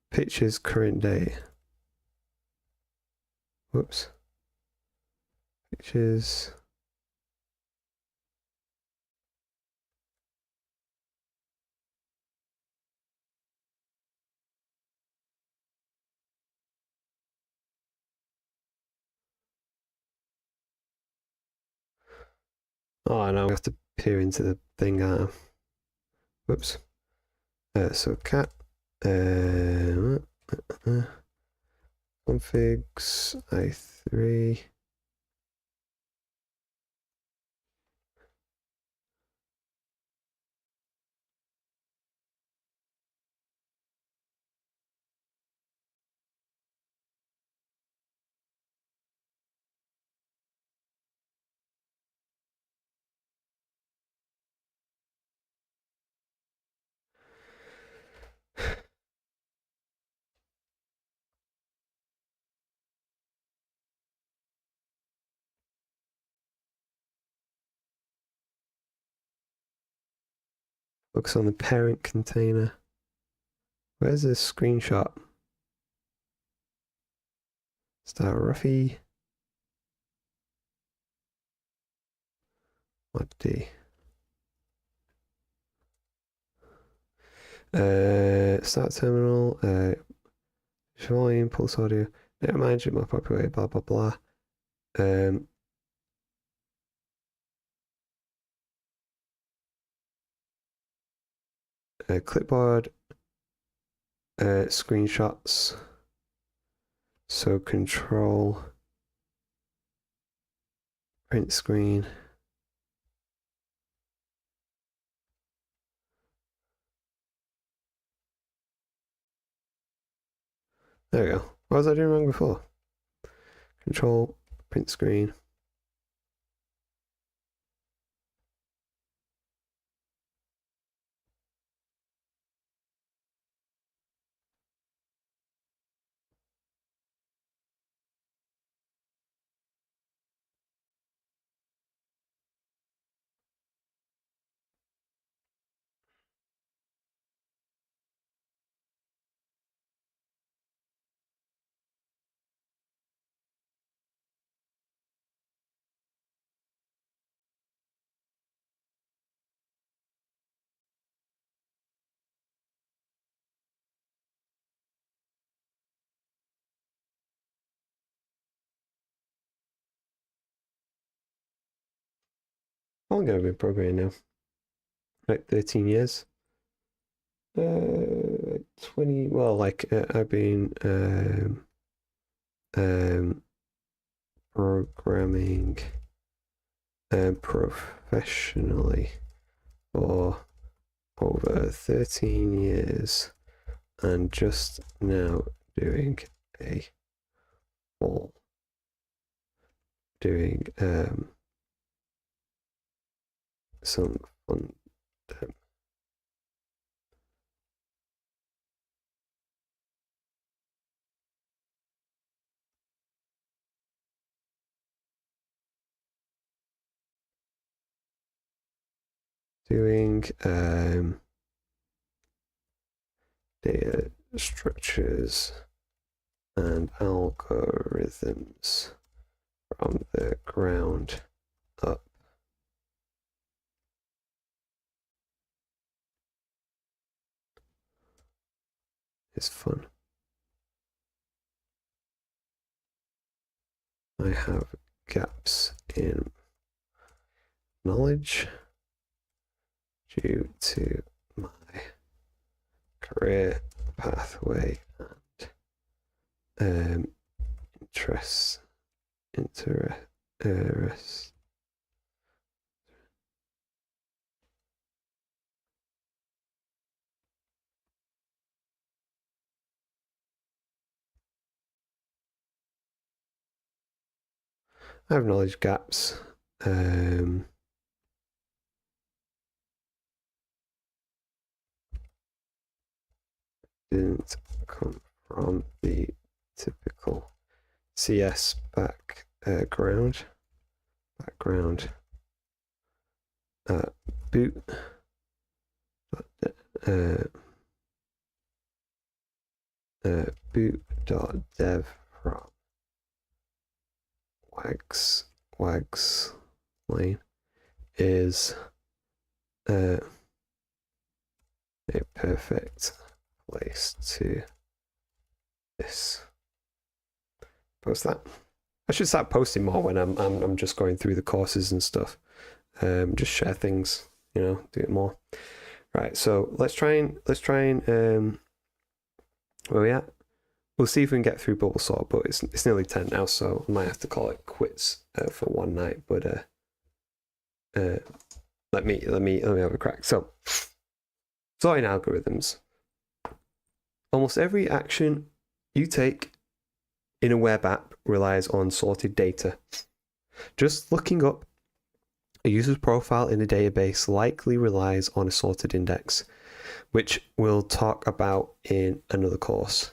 Pictures current day. Whoops. Pictures. Oh no, I have to peer into the thing. Whoops. So cat. Configs i3. Looks on the parent container. Where's the screenshot? Start roughy. What D? Start terminal. Volume, pulse audio. Network management, more popular. Blah blah blah. Clipboard. Screenshots. So control. Print screen. There we go. What was I doing wrong before? Control, print screen. How long have I been programming now? Like 13 years. 20. Well, like I've been programming professionally for over 13 years, and just now doing a full doing some fun doing data structures and algorithms from the ground up. It's fun. I have gaps in knowledge due to my career pathway and interests. I have knowledge gaps. Didn't come from the typical CS background. Boot. Boot.dev from Wags Lane is a perfect place to post that. I should start posting more when I'm just going through the courses and stuff. Just share things, do it more. Right, so let's try and where are we at? We'll see if we can get through bubble sort, but it's nearly 10 now, so I might have to call it quits for one night. But let me have a crack. So, sorting algorithms. Almost every action you take in a web app relies on sorted data. Just looking up a user's profile in a database likely relies on a sorted index, which we'll talk about in another course.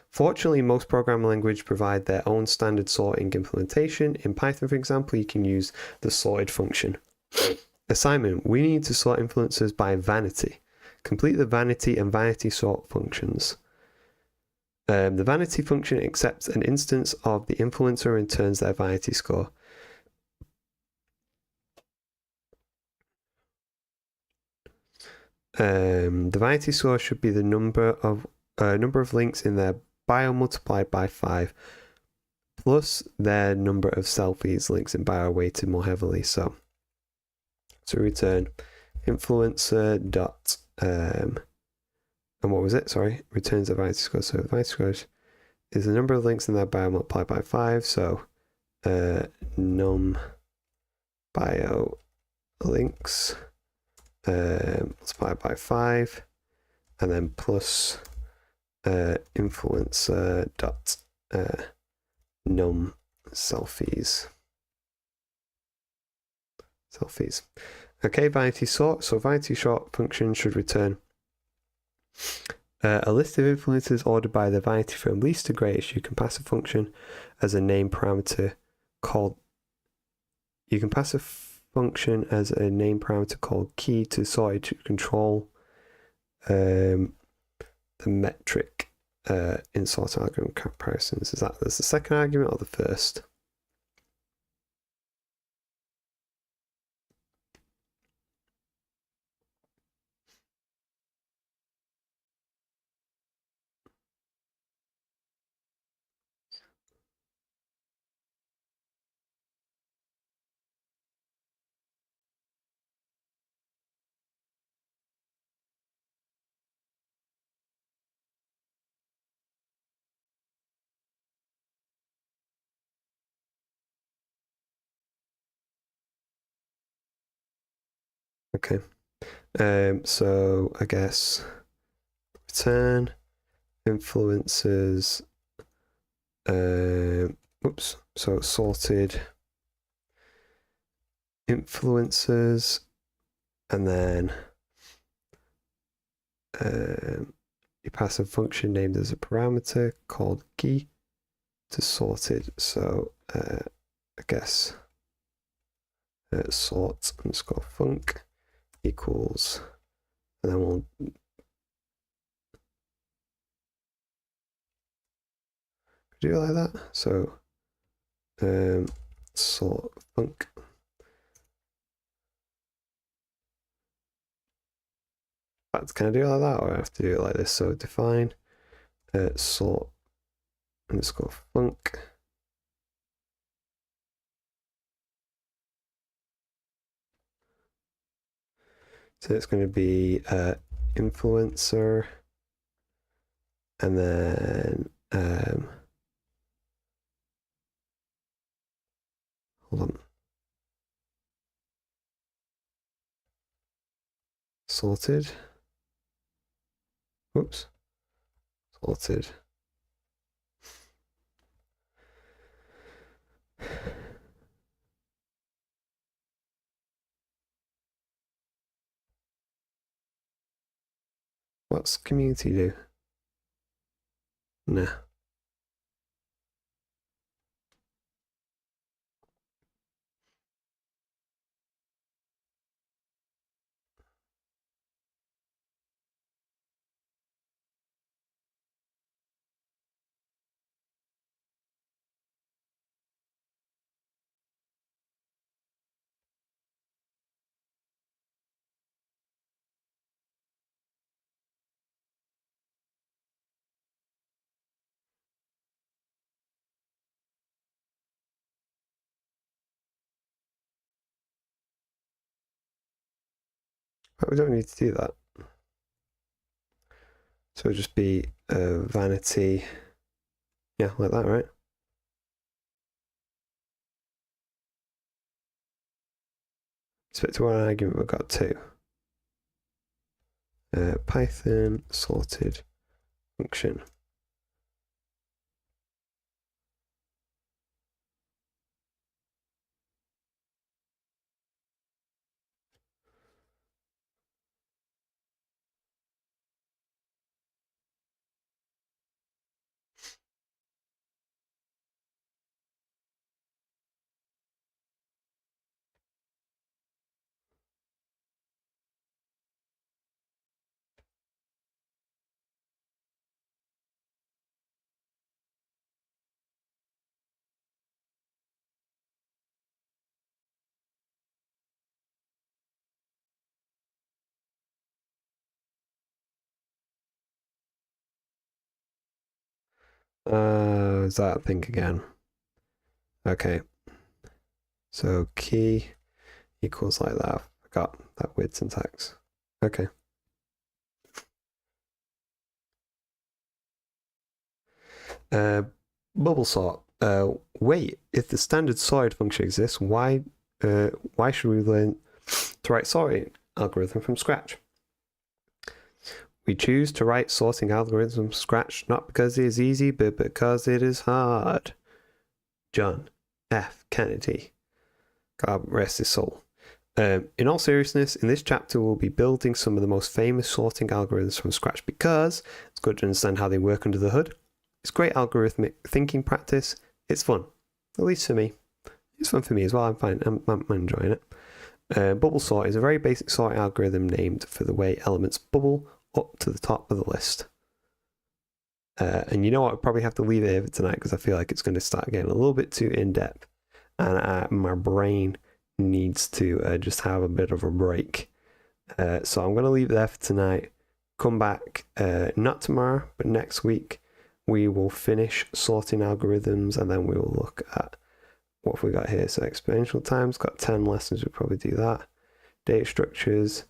Fortunately, most programming languages provide their own standard sorting implementation. In Python, for example, you can use the sorted function. Assignment: we need to sort influencers by vanity. Complete the vanity and vanity sort functions. The vanity function accepts an instance of the influencer and returns their vanity score. The vanity score should be the number of links in their bio multiplied by 5 plus their number of selfies links in bio weighted more heavily. So return influencer dot and what was it? Sorry, returns the vanity score. So the vanity score is the number of links in their bio multiplied by 5. So num bio links multiplied by 5, and then plus influencer dot num selfies. Okay, vanity sort. So vanity sort function should return a list of influencers ordered by the vanity from least to greatest. You can pass a function as a name parameter called. You can pass a function as a name parameter called key to sort to control the metric in sort algorithm comparisons. Is that the second argument or the first? Okay. So I guess return influences. Oops. So sorted influences, and then you pass a function named as a parameter called key to sorted. So I guess sort underscore func equals, and then we'll do it like that. So sort func. Can I do it like that, or I have to do it like this? So define sort underscore func So it's going to be influencer, and then hold on, sorted. Whoops, sorted. What's community do? Nah. But we don't need to do that. So it'll just be vanity. Yeah, like that, right? Respect to one argument, we've got two. Python sorted function. Is that thing again? Okay. So key equals like that. I forgot that weird syntax. Okay. Bubble sort. Wait, if the standard sorted function exists, why should we learn to write sorting algorithm from scratch? We choose to write sorting algorithms from scratch not because it is easy, but because it is hard. John F. Kennedy. God rest his soul. In all seriousness, in this chapter we'll be building some of the most famous sorting algorithms from scratch because it's good to understand how they work under the hood. It's great algorithmic thinking practice. It's fun, at least for me. It's fun for me as well. I'm fine. I'm enjoying it. Bubble sort is a very basic sorting algorithm named for the way elements bubble up to the top of the list. And you know what? I'll probably have to leave it here for tonight because I feel like it's going to start getting a little bit too in-depth. And my brain needs to just have a bit of a break. So I'm going to leave it there for tonight. Come back, not tomorrow, but next week. We will finish sorting algorithms and then we will look at what have we got here. So exponential times, got 10 lessons, we'll probably do that. Data structures,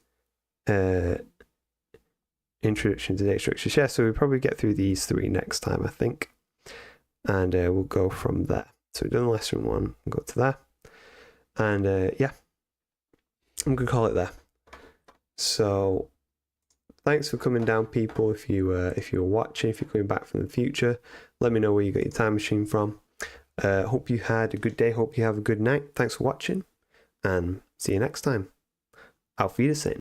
introduction to data structures. Yeah, so we'll probably get through these three next time, I think. And we'll go from there. So we've done lesson one, we'll go to there. And yeah, I'm going to call it there. So thanks for coming down, people. If you're watching, if you're coming back from the future, let me know where you got your time machine from. Hope you had a good day. Hope you have a good night. Thanks for watching, and see you next time. Auf Wiedersehen.